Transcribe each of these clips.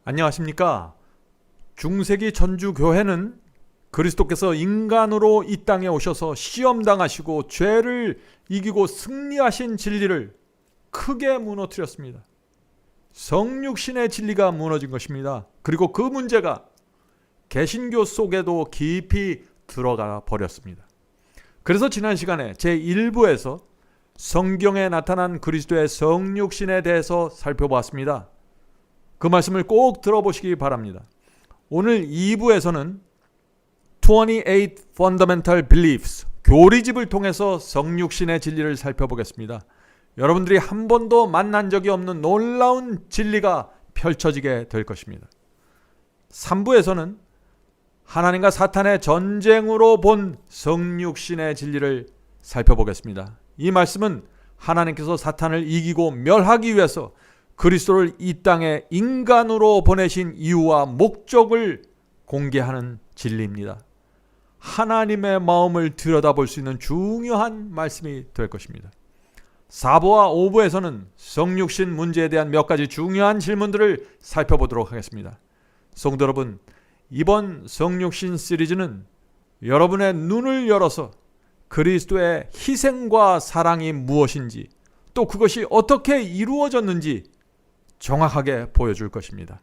안녕하십니까? 중세기 천주교회는 그리스도께서 인간으로 이 땅에 오셔서 시험당하시고 죄를 이기고 승리하신 진리를 크게 무너뜨렸습니다. 성육신의 진리가 무너진 것입니다. 그리고 그 문제가 개신교 속에도 깊이 들어가 버렸습니다. 그래서 지난 시간에 제1부에서 성경에 나타난 그리스도의 성육신에 대해서 살펴보았습니다. 그 말씀을 꼭 들어보시기 바랍니다. 오늘 2부에서는 28 Fundamental Beliefs, 교리집을 통해서 성육신의 진리를 살펴보겠습니다. 여러분들이 한 번도 만난 적이 없는 놀라운 진리가 펼쳐지게 될 것입니다. 3부에서는 하나님과 사탄의 전쟁으로 본 성육신의 진리를 살펴보겠습니다. 이 말씀은 하나님께서 사탄을 이기고 멸하기 위해서 그리스도를 이 땅에 인간으로 보내신 이유와 목적을 공개하는 진리입니다. 하나님의 마음을 들여다볼 수 있는 중요한 말씀이 될 것입니다. 4부와 5부에서는 성육신 문제에 대한 몇 가지 중요한 질문들을 살펴보도록 하겠습니다. 성도 여러분, 이번 성육신 시리즈는 여러분의 눈을 열어서 그리스도의 희생과 사랑이 무엇인지, 또 그것이 어떻게 이루어졌는지 정확하게 보여줄 것입니다.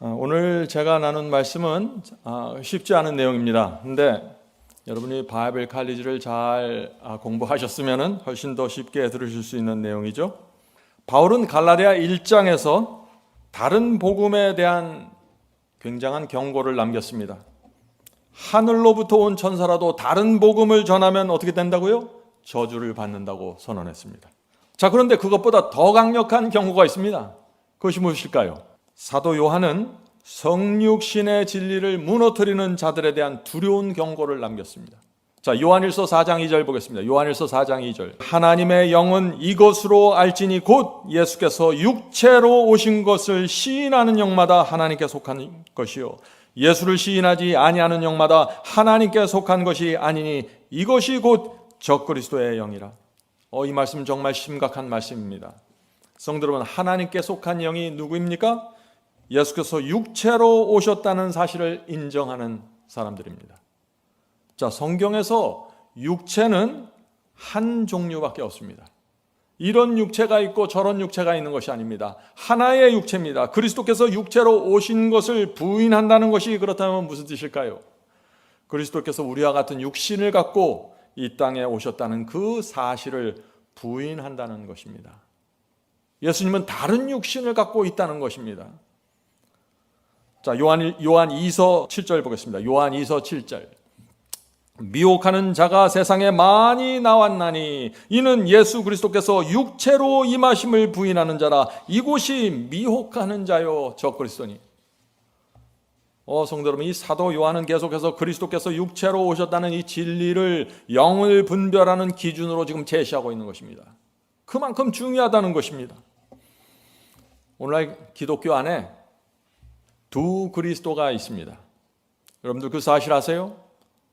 오늘 제가 나눈 말씀은 쉽지 않은 내용입니다. 근데 여러분이 바이블 칼리지를 잘 공부하셨으면 훨씬 더 쉽게 들으실 수 있는 내용이죠. 바울은 갈라디아 1장에서 다른 복음에 대한 굉장한 경고를 남겼습니다. 하늘로부터 온 천사라도 다른 복음을 전하면 어떻게 된다고요? 저주를 받는다고 선언했습니다. 자, 그런데 그것보다 더 강력한 경고가 있습니다. 그것이 무엇일까요? 사도 요한은 성육신의 진리를 무너뜨리는 자들에 대한 두려운 경고를 남겼습니다. 자, 요한일서 4장 2절 보겠습니다. 요한일서 4장 2절. 하나님의 영은 이것으로 알지니 곧 예수께서 육체로 오신 것을 시인하는 영마다 하나님께 속한 것이요 예수를 시인하지 아니하는 영마다 하나님께 속한 것이 아니니 이것이 곧 적그리스도의 영이라. 이 말씀 정말 심각한 말씀입니다. 성도 여러분, 하나님께 속한 영이 누구입니까? 예수께서 육체로 오셨다는 사실을 인정하는 사람들입니다. 자, 성경에서 육체는 한 종류밖에 없습니다. 이런 육체가 있고 저런 육체가 있는 것이 아닙니다. 하나의 육체입니다. 그리스도께서 육체로 오신 것을 부인한다는 것이 그렇다면 무슨 뜻일까요? 그리스도께서 우리와 같은 육신을 갖고 이 땅에 오셨다는 그 사실을 부인한다는 것입니다. 예수님은 다른 육신을 갖고 있다는 것입니다. 자, 요한 2서 7절 보겠습니다. 요한 2서 7절. 미혹하는 자가 세상에 많이 나왔나니 이는 예수 그리스도께서 육체로 임하심을 부인하는 자라. 이곳이 미혹하는 자요 적그리스도니. 성도 여러분, 이 사도 요한은 계속해서 그리스도께서 육체로 오셨다는 이 진리를 영을 분별하는 기준으로 지금 제시하고 있는 것입니다. 그만큼 중요하다는 것입니다. 오늘날 기독교 안에 두 그리스도가 있습니다. 여러분들 그 사실 아세요?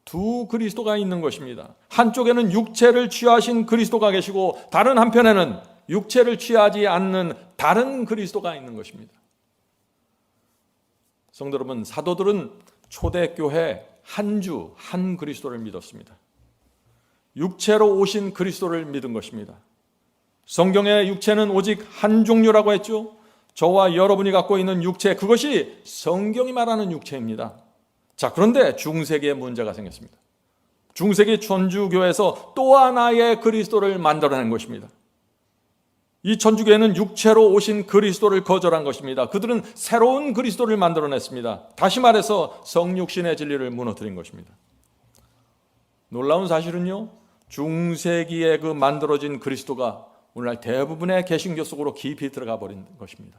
두 그리스도가 있는 것입니다. 한쪽에는 육체를 취하신 그리스도가 계시고 다른 한편에는 육체를 취하지 않는 다른 그리스도가 있는 것입니다. 성도 여러분, 사도들은 초대교회 한 주, 한 그리스도를 믿었습니다. 육체로 오신 그리스도를 믿은 것입니다. 성경의 육체는 오직 한 종류라고 했죠. 저와 여러분이 갖고 있는 육체, 그것이 성경이 말하는 육체입니다. 자, 그런데 중세기에 문제가 생겼습니다. 중세기 천주교에서 또 하나의 그리스도를 만들어낸 것입니다. 이 천주교회는 육체로 오신 그리스도를 거절한 것입니다. 그들은 새로운 그리스도를 만들어냈습니다. 다시 말해서 성육신의 진리를 무너뜨린 것입니다. 놀라운 사실은요, 중세기에 그 만들어진 그리스도가 오늘날 대부분의 개신교 속으로 깊이 들어가 버린 것입니다.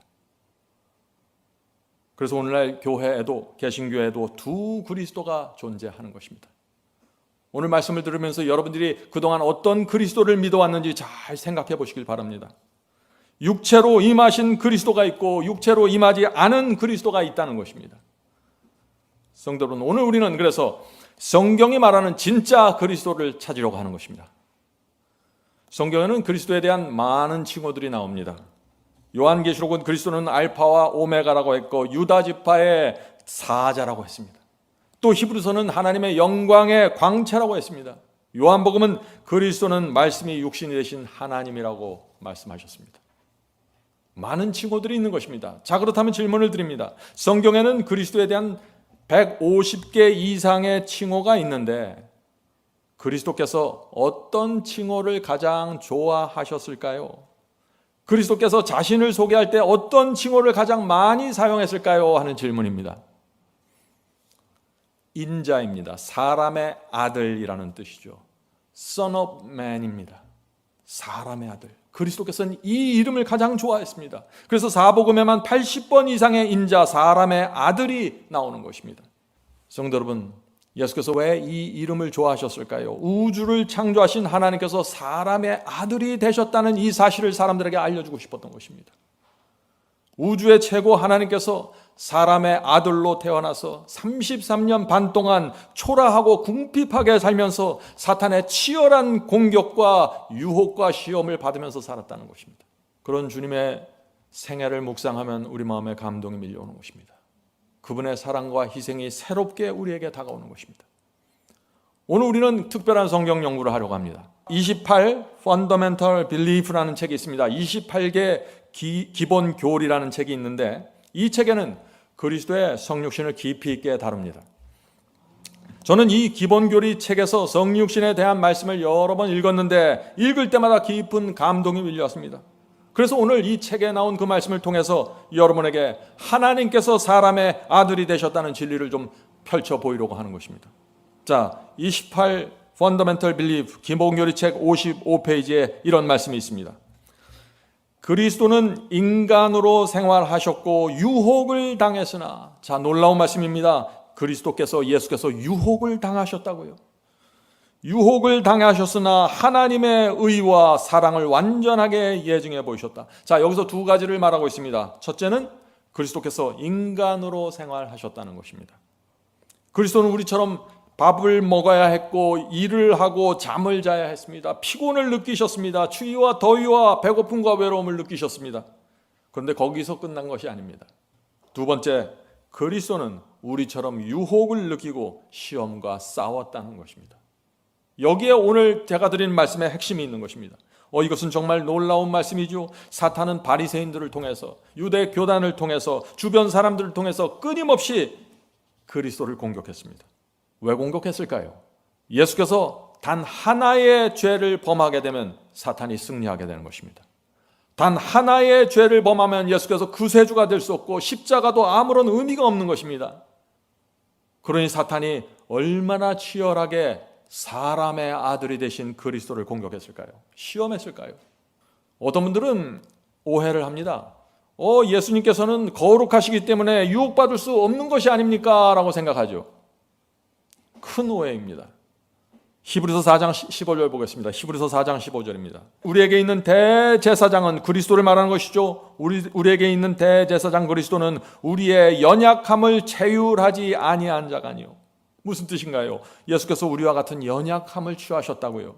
그래서 오늘날 교회에도 개신교에도 두 그리스도가 존재하는 것입니다. 오늘 말씀을 들으면서 여러분들이 그동안 어떤 그리스도를 믿어왔는지 잘 생각해 보시길 바랍니다. 육체로 임하신 그리스도가 있고 육체로 임하지 않은 그리스도가 있다는 것입니다. 성도 여러분, 오늘 우리는 그래서 성경이 말하는 진짜 그리스도를 찾으려고 하는 것입니다. 성경에는 그리스도에 대한 많은 칭호들이 나옵니다. 요한계시록은 그리스도는 알파와 오메가라고 했고 유다 지파의 사자라고 했습니다. 또 히브리서는 하나님의 영광의 광채라고 했습니다. 요한복음은 그리스도는 말씀이 육신이 되신 하나님이라고 말씀하셨습니다. 많은 칭호들이 있는 것입니다. 자, 그렇다면 질문을 드립니다. 성경에는 그리스도에 대한 150개 이상의 칭호가 있는데 그리스도께서 어떤 칭호를 가장 좋아하셨을까요? 그리스도께서 자신을 소개할 때 어떤 칭호를 가장 많이 사용했을까요? 하는 질문입니다. 인자입니다. 사람의 아들이라는 뜻이죠. Son of Man입니다. 사람의 아들. 그리스도께서는 이 이름을 가장 좋아했습니다. 그래서 사복음에만 80번 이상의 인자, 사람의 아들이 나오는 것입니다. 성도 여러분, 예수께서 왜 이 이름을 좋아하셨을까요? 우주를 창조하신 하나님께서 사람의 아들이 되셨다는 이 사실을 사람들에게 알려주고 싶었던 것입니다. 우주의 최고 하나님께서 사람의 아들로 태어나서 33년 반 동안 초라하고 궁핍하게 살면서 사탄의 치열한 공격과 유혹과 시험을 받으면서 살았다는 것입니다. 그런 주님의 생애를 묵상하면 우리 마음에 감동이 밀려오는 것입니다. 그분의 사랑과 희생이 새롭게 우리에게 다가오는 것입니다. 오늘 우리는 특별한 성경 연구를 하려고 합니다. 28 Fundamental Belief라는 책이 있습니다. 28개 기본 교리라는 책이 있는데 이 책에는 그리스도의 성육신을 깊이 있게 다룹니다. 저는 이 기본 교리 책에서 성육신에 대한 말씀을 여러 번 읽었는데 읽을 때마다 깊은 감동이 밀려왔습니다. 그래서 오늘 이 책에 나온 그 말씀을 통해서 여러분에게 하나님께서 사람의 아들이 되셨다는 진리를 좀 펼쳐 보이려고 하는 것입니다. 자, 28 Fundamental Belief 기본교리 책 55페이지에 이런 말씀이 있습니다. 그리스도는 인간으로 생활하셨고 유혹을 당했으나, 자, 놀라운 말씀입니다. 그리스도께서, 예수께서 유혹을 당하셨다고요. 유혹을 당하셨으나 하나님의 의와 사랑을 완전하게 예증해 보이셨다. 자, 여기서 두 가지를 말하고 있습니다. 첫째는 그리스도께서 인간으로 생활하셨다는 것입니다. 그리스도는 우리처럼 밥을 먹어야 했고 일을 하고 잠을 자야 했습니다. 피곤을 느끼셨습니다. 추위와 더위와 배고픔과 외로움을 느끼셨습니다. 그런데 거기서 끝난 것이 아닙니다. 두 번째, 그리스도는 우리처럼 유혹을 느끼고 시험과 싸웠다는 것입니다. 여기에 오늘 제가 드린 말씀의 핵심이 있는 것입니다. 이것은 정말 놀라운 말씀이죠. 사탄은 바리새인들을 통해서, 유대 교단을 통해서, 주변 사람들을 통해서 끊임없이 그리스도를 공격했습니다. 왜 공격했을까요? 예수께서 단 하나의 죄를 범하게 되면 사탄이 승리하게 되는 것입니다. 단 하나의 죄를 범하면 예수께서 구세주가 될 수 없고 십자가도 아무런 의미가 없는 것입니다. 그러니 사탄이 얼마나 치열하게 사람의 아들이 되신 그리스도를 공격했을까요? 시험했을까요? 어떤 분들은 오해를 합니다. 예수님께서는 거룩하시기 때문에 유혹받을 수 없는 것이 아닙니까? 라고 생각하죠. 큰 오해입니다. 히브리서 4장 15절 보겠습니다. 히브리서 4장 15절입니다. 우리에게 있는 대제사장은 그리스도를 말하는 것이죠. 우리에게 있는 대제사장 그리스도는 우리의 연약함을 체휼하지 아니한 자가 아니요. 무슨 뜻인가요? 예수께서 우리와 같은 연약함을 취하셨다고요.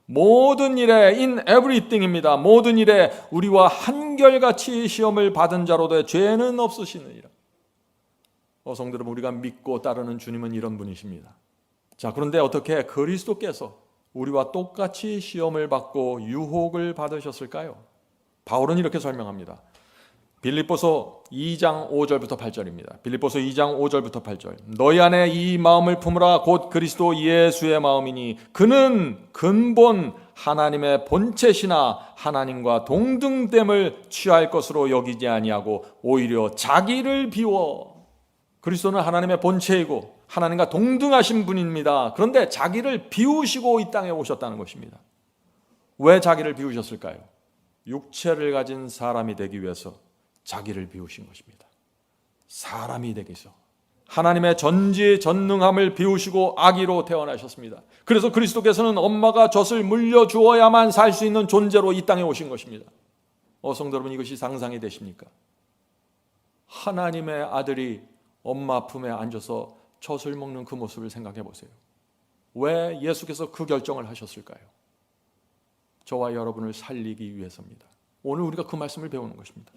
모든 일에 in everything입니다. 모든 일에 우리와 한결같이 시험을 받은 자로되 죄는 없으시느니라. 성도 여러분, 우리가 믿고 따르는 주님은 이런 분이십니다. 자, 그런데 어떻게 그리스도께서 우리와 똑같이 시험을 받고 유혹을 받으셨을까요? 바울은 이렇게 설명합니다. 빌립보서 2장 5절부터 8절입니다. 빌립보서 2장 5절부터 8절. 너희 안에 이 마음을 품으라. 곧 그리스도 예수의 마음이니 그는 근본 하나님의 본체시나 하나님과 동등됨을 취할 것으로 여기지 아니하고 오히려 자기를 비워. 그리스도는 하나님의 본체이고 하나님과 동등하신 분입니다. 그런데 자기를 비우시고 이 땅에 오셨다는 것입니다. 왜 자기를 비우셨을까요? 육체를 가진 사람이 되기 위해서 자기를 비우신 것입니다. 사람이 되기 위해서 하나님의 전지전능함을 비우시고 아기로 태어나셨습니다. 그래서 그리스도께서는 엄마가 젖을 물려주어야만 살 수 있는 존재로 이 땅에 오신 것입니다. 성도 여러분, 이것이 상상이 되십니까? 하나님의 아들이 엄마 품에 앉아서 젖을 먹는 그 모습을 생각해 보세요. 왜 예수께서 그 결정을 하셨을까요? 저와 여러분을 살리기 위해서입니다. 오늘 우리가 그 말씀을 배우는 것입니다.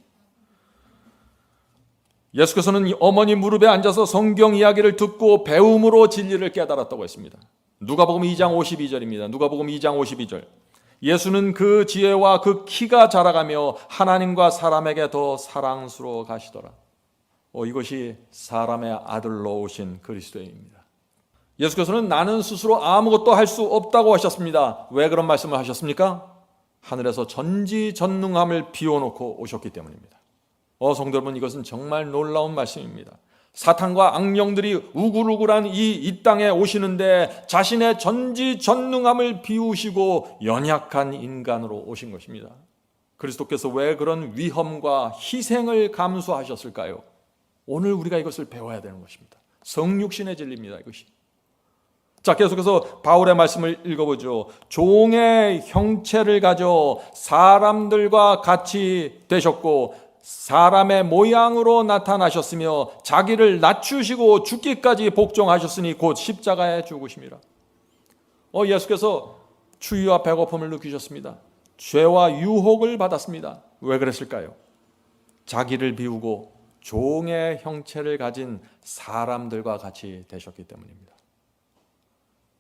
예수께서는 어머니 무릎에 앉아서 성경 이야기를 듣고 배움으로 진리를 깨달았다고 했습니다. 누가복음 2장 52절입니다. 누가복음 2장 52절. 예수는 그 지혜와 그 키가 자라가며 하나님과 사람에게 더 사랑스러워 가시더라. 이것이 사람의 아들로 오신 그리스도입니다. 예수께서는 나는 스스로 아무것도 할 수 없다고 하셨습니다. 왜 그런 말씀을 하셨습니까? 하늘에서 전지전능함을 비워놓고 오셨기 때문입니다. 성도 여러분, 이것은 정말 놀라운 말씀입니다. 사탄과 악령들이 우글우글한 이 땅에 오시는데 자신의 전지전능함을 비우시고 연약한 인간으로 오신 것입니다. 그리스도께서 왜 그런 위험과 희생을 감수하셨을까요? 오늘 우리가 이것을 배워야 되는 것입니다. 성육신의 진리입니다, 이것이. 자, 계속해서 바울의 말씀을 읽어보죠. 종의 형체를 가져 사람들과 같이 되셨고 사람의 모양으로 나타나셨으며 자기를 낮추시고 죽기까지 복종하셨으니 곧 십자가에 죽으심이라. 예수께서 추위와 배고픔을 느끼셨습니다. 죄와 유혹을 받았습니다. 왜 그랬을까요? 자기를 비우고 종의 형체를 가진 사람들과 같이 되셨기 때문입니다.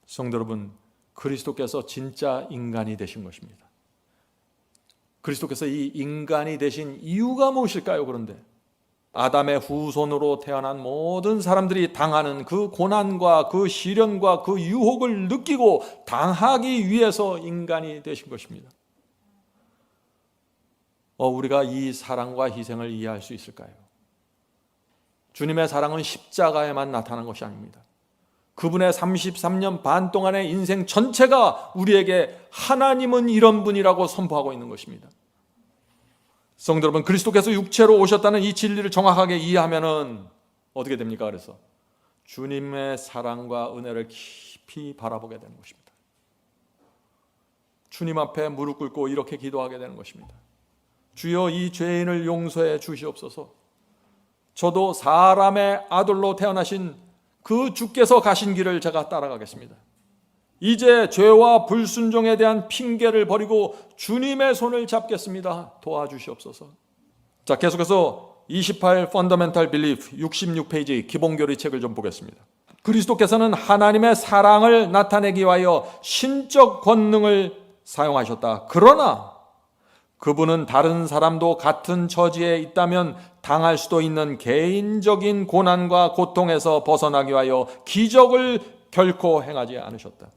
성도 여러분, 그리스도께서 진짜 인간이 되신 것입니다. 그리스도께서 이 인간이 되신 이유가 무엇일까요? 그런데 아담의 후손으로 태어난 모든 사람들이 당하는 그 고난과 그 시련과 그 유혹을 느끼고 당하기 위해서 인간이 되신 것입니다. 우리가 이 사랑과 희생을 이해할 수 있을까요? 주님의 사랑은 십자가에만 나타난 것이 아닙니다. 그분의 33년 반 동안의 인생 전체가 우리에게 하나님은 이런 분이라고 선포하고 있는 것입니다. 성도 여러분, 그리스도께서 육체로 오셨다는 이 진리를 정확하게 이해하면은 어떻게 됩니까? 그래서 주님의 사랑과 은혜를 깊이 바라보게 되는 것입니다. 주님 앞에 무릎 꿇고 이렇게 기도하게 되는 것입니다. 주여, 이 죄인을 용서해 주시옵소서. 저도 사람의 아들로 태어나신 그 주께서 가신 길을 제가 따라가겠습니다. 이제 죄와 불순종에 대한 핑계를 버리고 주님의 손을 잡겠습니다. 도와주시옵소서. 자, 계속해서 28 Fundamental Belief 66페이지 기본교리 책을 좀 보겠습니다. 그리스도께서는 하나님의 사랑을 나타내기 위하여 신적 권능을 사용하셨다. 그러나 그분은 다른 사람도 같은 처지에 있다면 당할 수도 있는 개인적인 고난과 고통에서 벗어나기 위하여 기적을 결코 행하지 않으셨다.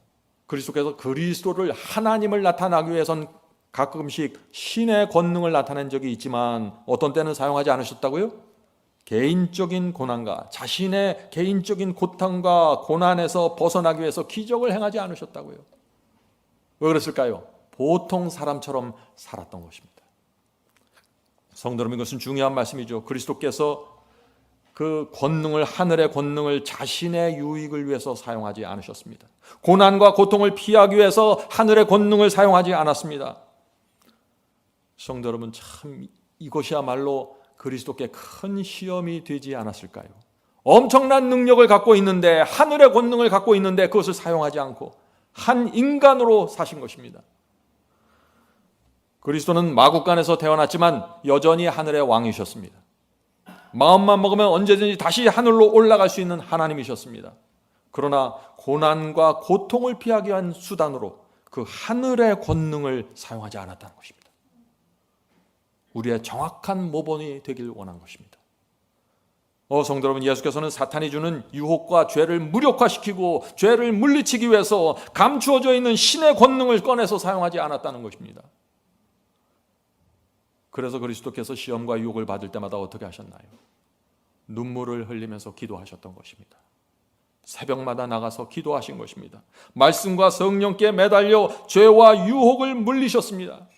그리스도께서 그리스도를 하나님을 나타나기 위해선 가끔씩 신의 권능을 나타낸 적이 있지만 어떤 때는 사용하지 않으셨다고요? 개인적인 고난과 자신의 개인적인 고통과 고난에서 벗어나기 위해서 기적을 행하지 않으셨다고요. 왜 그랬을까요? 보통 사람처럼 살았던 것입니다. 성도 여러분, 이것은 중요한 말씀이죠. 그리스도께서 그 권능을, 하늘의 권능을 자신의 유익을 위해서 사용하지 않으셨습니다. 고난과 고통을 피하기 위해서 하늘의 권능을 사용하지 않았습니다. 성도 여러분, 참 이것이야말로 그리스도께 큰 시험이 되지 않았을까요? 엄청난 능력을 갖고 있는데, 하늘의 권능을 갖고 있는데 그것을 사용하지 않고 한 인간으로 사신 것입니다. 그리스도는 마국간에서 태어났지만 여전히 하늘의 왕이셨습니다. 마음만 먹으면 언제든지 다시 하늘로 올라갈 수 있는 하나님이셨습니다. 그러나 고난과 고통을 피하기 위한 수단으로 그 하늘의 권능을 사용하지 않았다는 것입니다. 우리의 정확한 모본이 되길 원한 것입니다. 성도 여러분, 예수께서는 사탄이 주는 유혹과 죄를 무력화시키고 죄를 물리치기 위해서 감추어져 있는 신의 권능을 꺼내서 사용하지 않았다는 것입니다. 그래서 그리스도께서 시험과 유혹을 받을 때마다 어떻게 하셨나요? 눈물을 흘리면서 기도하셨던 것입니다. 새벽마다 나가서 기도하신 것입니다. 말씀과 성령께 매달려 죄와 유혹을 물리셨습니다.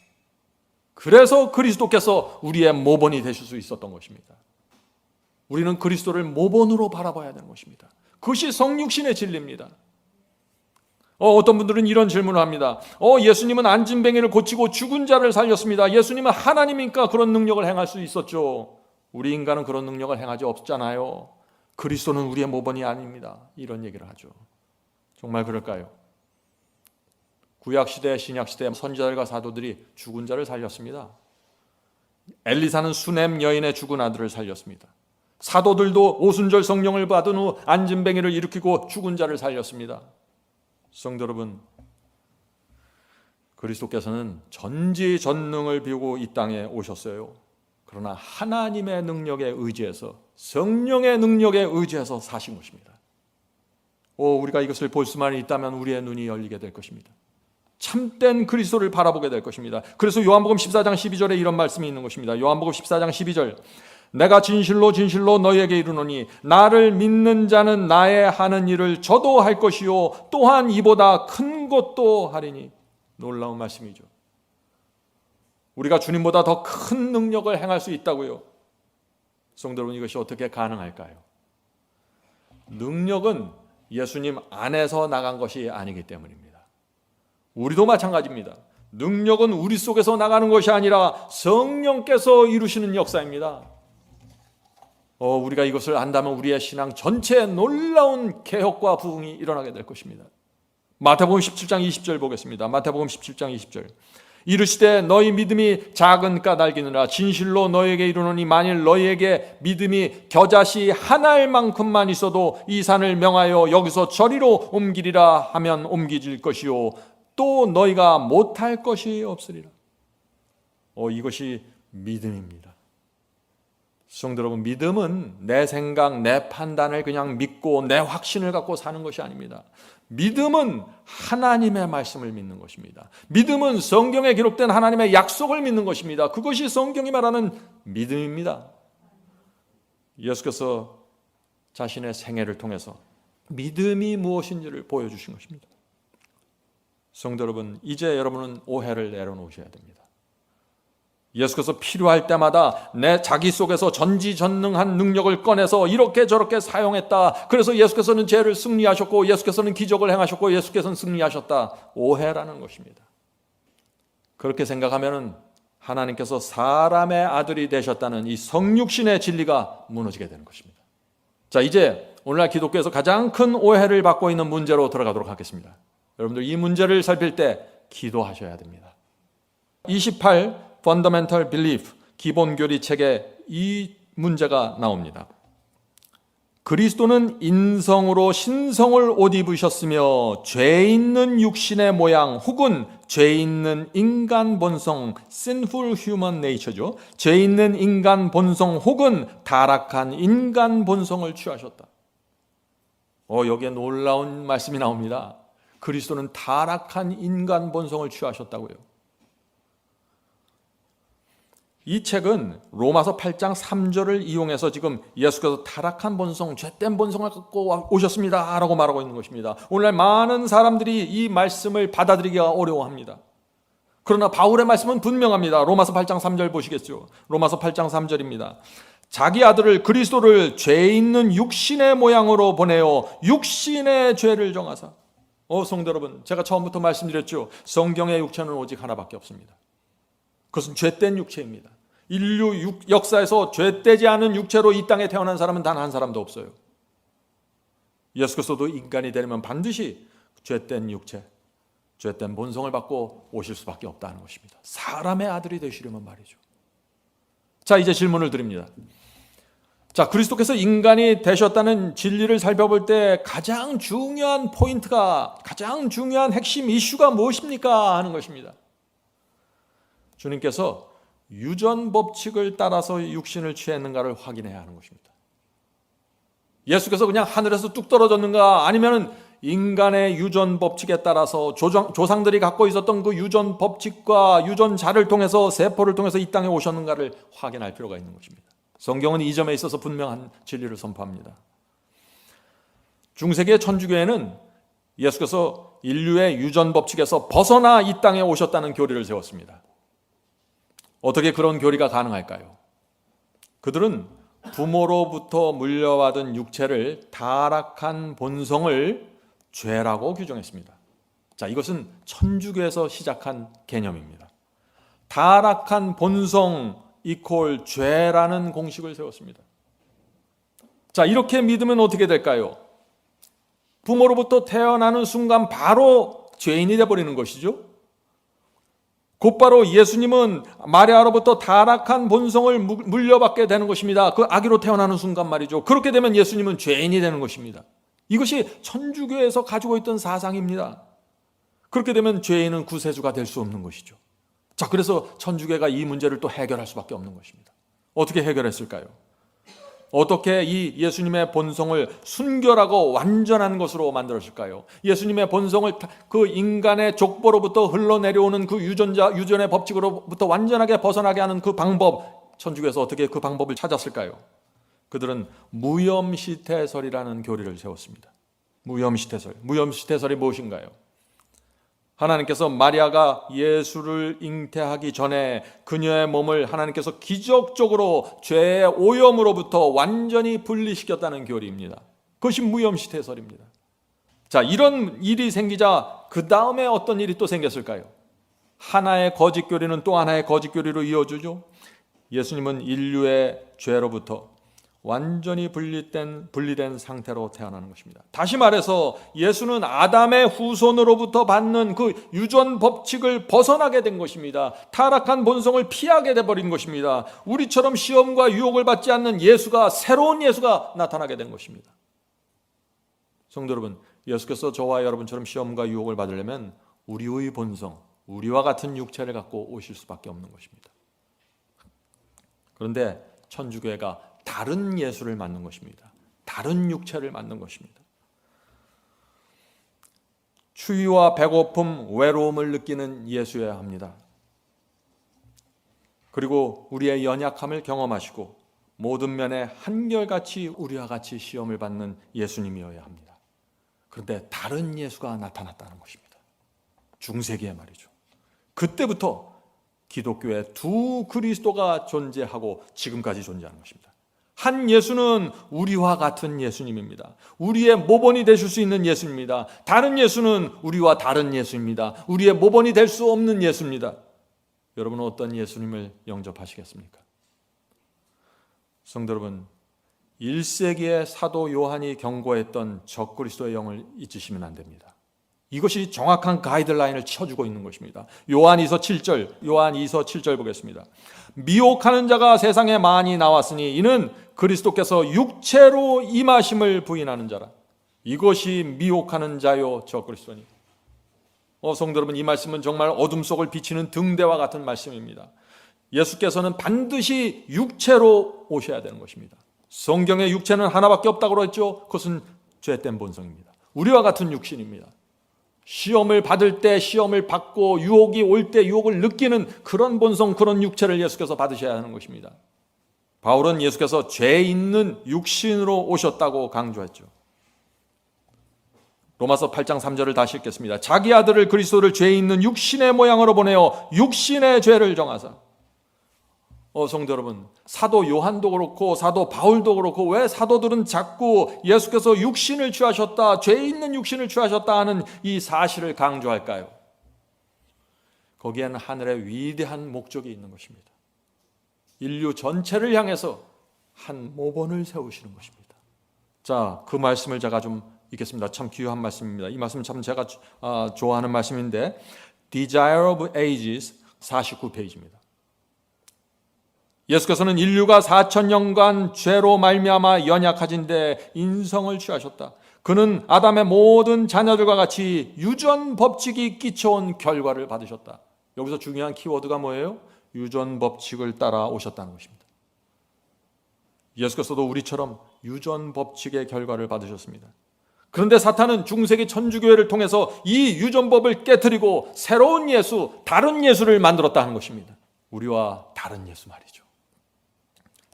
그래서 그리스도께서 우리의 모본이 되실 수 있었던 것입니다. 우리는 그리스도를 모본으로 바라봐야 되는 것입니다. 그것이 성육신의 진리입니다. 어떤 분들은 이런 질문을 합니다. 예수님은 안진뱅이를 고치고 죽은 자를 살렸습니다. 예수님은 하나님이니까 그런 능력을 행할 수 있었죠. 우리 인간은 그런 능력을 행하지 없잖아요. 그리스도는 우리의 모범이 아닙니다. 이런 얘기를 하죠. 정말 그럴까요? 구약시대, 신약시대 선지자들과 사도들이 죽은 자를 살렸습니다. 엘리사는 수넴 여인의 죽은 아들을 살렸습니다. 사도들도 오순절 성령을 받은 후 안진뱅이를 일으키고 죽은 자를 살렸습니다. 성도 여러분, 그리스도께서는 전지전능을 비우고 이 땅에 오셨어요. 그러나 하나님의 능력에 의지해서, 성령의 능력에 의지해서 사신 것입니다. 우리가 이것을 볼 수만 있다면 우리의 눈이 열리게 될 것입니다. 참된 그리스도를 바라보게 될 것입니다. 그래서 요한복음 14장 12절에 이런 말씀이 있는 것입니다. 요한복음 14장 12절, 내가 진실로 진실로 너희에게 이르노니 나를 믿는 자는 나의 하는 일을 저도 할 것이요 또한 이보다 큰 것도 하리니. 놀라운 말씀이죠. 우리가 주님보다 더 큰 능력을 행할 수 있다고요. 성도 여러분, 이것이 어떻게 가능할까요? 능력은 예수님 안에서 나간 것이 아니기 때문입니다. 우리도 마찬가지입니다. 능력은 우리 속에서 나가는 것이 아니라 성령께서 이루시는 역사입니다. 우리가 이것을 안다면 우리의 신앙 전체에 놀라운 개혁과 부흥이 일어나게 될 것입니다. 마태복음 17장 20절 보겠습니다. 마태복음 17장 20절. 이르시되 너희 믿음이 작은 까닭이니라. 진실로 너희에게 이르노니 만일 너희에게 믿음이 겨자씨 한 알만큼만 있어도 이 산을 명하여 여기서 저리로 옮기리라 하면 옮기질 것이요 또 너희가 못할 것이 없으리라. 이것이 믿음입니다. 성도 여러분, 믿음은 내 생각, 내 판단을 그냥 믿고 내 확신을 갖고 사는 것이 아닙니다. 믿음은 하나님의 말씀을 믿는 것입니다. 믿음은 성경에 기록된 하나님의 약속을 믿는 것입니다. 그것이 성경이 말하는 믿음입니다. 예수께서 자신의 생애를 통해서 믿음이 무엇인지를 보여주신 것입니다. 성도 여러분, 이제 여러분은 오해를 내려놓으셔야 됩니다. 예수께서 필요할 때마다 내 자기 속에서 전지전능한 능력을 꺼내서 이렇게 저렇게 사용했다. 그래서 예수께서는 죄를 승리하셨고 예수께서는 기적을 행하셨고 예수께서는 승리하셨다. 오해라는 것입니다. 그렇게 생각하면 하나님께서 사람의 아들이 되셨다는 이 성육신의 진리가 무너지게 되는 것입니다. 자, 이제 오늘날 기독교에서 가장 큰 오해를 받고 있는 문제로 들어가도록 하겠습니다. 여러분들 이 문제를 살필 때 기도하셔야 됩니다. 28 Fundamental Belief, 기본교리 책에 이 문제가 나옵니다. 그리스도는 인성으로 신성을 옷 입으셨으며 죄 있는 육신의 모양 혹은 죄 있는 인간 본성, sinful human nature죠. 죄 있는 인간 본성 혹은 타락한 인간 본성을 취하셨다. 여기에 놀라운 말씀이 나옵니다. 그리스도는 타락한 인간 본성을 취하셨다고요. 이 책은 로마서 8장 3절을 이용해서 지금 예수께서 타락한 본성, 죄된 본성을 갖고 오셨습니다 라고 말하고 있는 것입니다. 오늘날 많은 사람들이 이 말씀을 받아들이기가 어려워합니다. 그러나 바울의 말씀은 분명합니다. 로마서 8장 3절 보시겠죠. 로마서 8장 3절입니다. 자기 아들을 그리스도를 죄 있는 육신의 모양으로 보내어 육신의 죄를 정하사. 성도 여러분, 제가 처음부터 말씀드렸죠. 성경의 육체는 오직 하나밖에 없습니다. 그것은 죄된 육체입니다. 인류 역사에서 죄되지 않은 육체로 이 땅에 태어난 사람은 단 한 사람도 없어요. 예수께서도 인간이 되려면 반드시 죄된 육체, 죄된 본성을 받고 오실 수밖에 없다는 것입니다. 사람의 아들이 되시려면 말이죠. 자, 이제 질문을 드립니다. 자, 그리스도께서 인간이 되셨다는 진리를 살펴볼 때 가장 중요한 포인트가, 가장 중요한 핵심 이슈가 무엇입니까? 하는 것입니다. 주님께서 유전 법칙을 따라서 육신을 취했는가를 확인해야 하는 것입니다. 예수께서 그냥 하늘에서 뚝 떨어졌는가, 아니면 인간의 유전 법칙에 따라서 조상들이 갖고 있었던 그 유전 법칙과 유전자를 통해서, 세포를 통해서 이 땅에 오셨는가를 확인할 필요가 있는 것입니다. 성경은 이 점에 있어서 분명한 진리를 선포합니다. 중세기의 천주교회는 예수께서 인류의 유전 법칙에서 벗어나 이 땅에 오셨다는 교리를 세웠습니다. 어떻게 그런 교리가 가능할까요? 그들은 부모로부터 물려받은 육체를 타락한 본성을 죄라고 규정했습니다. 자, 이것은 천주교에서 시작한 개념입니다. 타락한 본성 이퀄 죄라는 공식을 세웠습니다. 자, 이렇게 믿으면 어떻게 될까요? 부모로부터 태어나는 순간 바로 죄인이 되어버리는 것이죠. 곧바로 예수님은 마리아로부터 타락한 본성을 물려받게 되는 것입니다. 그 아기로 태어나는 순간 말이죠. 그렇게 되면 예수님은 죄인이 되는 것입니다. 이것이 천주교에서 가지고 있던 사상입니다. 그렇게 되면 죄인은 구세주가 될 수 없는 것이죠. 자, 그래서 천주교가 이 문제를 또 해결할 수밖에 없는 것입니다. 어떻게 해결했을까요? 어떻게 이 예수님의 본성을 순결하고 완전한 것으로 만들었을까요? 예수님의 본성을 그 인간의 족보로부터 흘러내려오는 그 유전의 법칙으로부터 완전하게 벗어나게 하는 그 방법, 천주교에서 어떻게 그 방법을 찾았을까요? 그들은 무염시태설이라는 교리를 세웠습니다. 무염시태설이 무엇인가요? 하나님께서 마리아가 예수를 잉태하기 전에 그녀의 몸을 하나님께서 기적적으로 죄의 오염으로부터 완전히 분리시켰다는 교리입니다. 그것이 무염시태설입니다. 자, 이런 일이 생기자 그 다음에 어떤 일이 또 생겼을까요? 하나의 거짓 교리는 또 하나의 거짓 교리로 이어지죠. 예수님은 인류의 죄로부터 완전히 분리된 상태로 태어나는 것입니다. 다시 말해서 예수는 아담의 후손으로부터 받는 그 유전 법칙을 벗어나게 된 것입니다. 타락한 본성을 피하게 돼버린 것입니다. 우리처럼 시험과 유혹을 받지 않는 예수가, 새로운 예수가 나타나게 된 것입니다. 성도 여러분, 예수께서 저와 여러분처럼 시험과 유혹을 받으려면 우리의 본성, 우리와 같은 육체를 갖고 오실 수밖에 없는 것입니다. 그런데 천주교회가 다른 예수를 만든 것입니다. 다른 육체를 만든 것입니다. 추위와 배고픔, 외로움을 느끼는 예수여야 합니다. 그리고 우리의 연약함을 경험하시고 모든 면에 한결같이 우리와 같이 시험을 받는 예수님이어야 합니다. 그런데 다른 예수가 나타났다는 것입니다. 중세기에 말이죠. 그때부터 기독교에 두 그리스도가 존재하고 지금까지 존재하는 것입니다. 한 예수는 우리와 같은 예수님입니다. 우리의 모본이 되실 수 있는 예수입니다. 다른 예수는 우리와 다른 예수입니다. 우리의 모본이 될 수 없는 예수입니다. 여러분은 어떤 예수님을 영접하시겠습니까? 성도 여러분, 1세기에 사도 요한이 경고했던 적그리스도의 영을 잊으시면 안 됩니다. 이것이 정확한 가이드라인을 쳐주고 있는 것입니다. 요한이서 7절 보겠습니다. 미혹하는 자가 세상에 많이 나왔으니 이는 그리스도께서 육체로 임하심을 부인하는 자라. 이것이 미혹하는 자요 적그리스도니. 성도 여러분, 이 말씀은 정말 어둠 속을 비치는 등대와 같은 말씀입니다. 예수께서는 반드시 육체로 오셔야 되는 것입니다. 성경에 육체는 하나밖에 없다고 했죠. 그것은 죄된 본성입니다. 우리와 같은 육신입니다. 시험을 받을 때 시험을 받고 유혹이 올 때 유혹을 느끼는 그런 본성, 그런 육체를 예수께서 받으셔야 하는 것입니다. 바울은 예수께서 죄 있는 육신으로 오셨다고 강조했죠. 로마서 8장 3절을 다시 읽겠습니다. 자기 아들을 그리스도를 죄 있는 육신의 모양으로 보내어 육신의 죄를 정하사. 성도 여러분, 사도 요한도 그렇고 사도 바울도 그렇고 왜 사도들은 자꾸 예수께서 육신을 취하셨다, 죄 있는 육신을 취하셨다 하는 이 사실을 강조할까요? 거기에는 하늘의 위대한 목적이 있는 것입니다. 인류 전체를 향해서 한 모본을 세우시는 것입니다. 자, 그 말씀을 제가 좀 읽겠습니다. 참 귀한 말씀입니다. 이 말씀 참 제가 좋아하는 말씀인데 Desire of Ages 49페이지입니다. 예수께서는 인류가 4,000년간 죄로 말미암아 연약해진 데 인성을 취하셨다. 그는 아담의 모든 자녀들과 같이 유전 법칙이 끼쳐온 결과를 받으셨다. 여기서 중요한 키워드가 뭐예요? 유전 법칙을 따라 오셨다는 것입니다. 예수께서도 우리처럼 유전 법칙의 결과를 받으셨습니다. 그런데 사탄은 중세기 천주교회를 통해서 이 유전법을 깨트리고 새로운 예수, 다른 예수를 만들었다는 것입니다. 우리와 다른 예수 말이죠.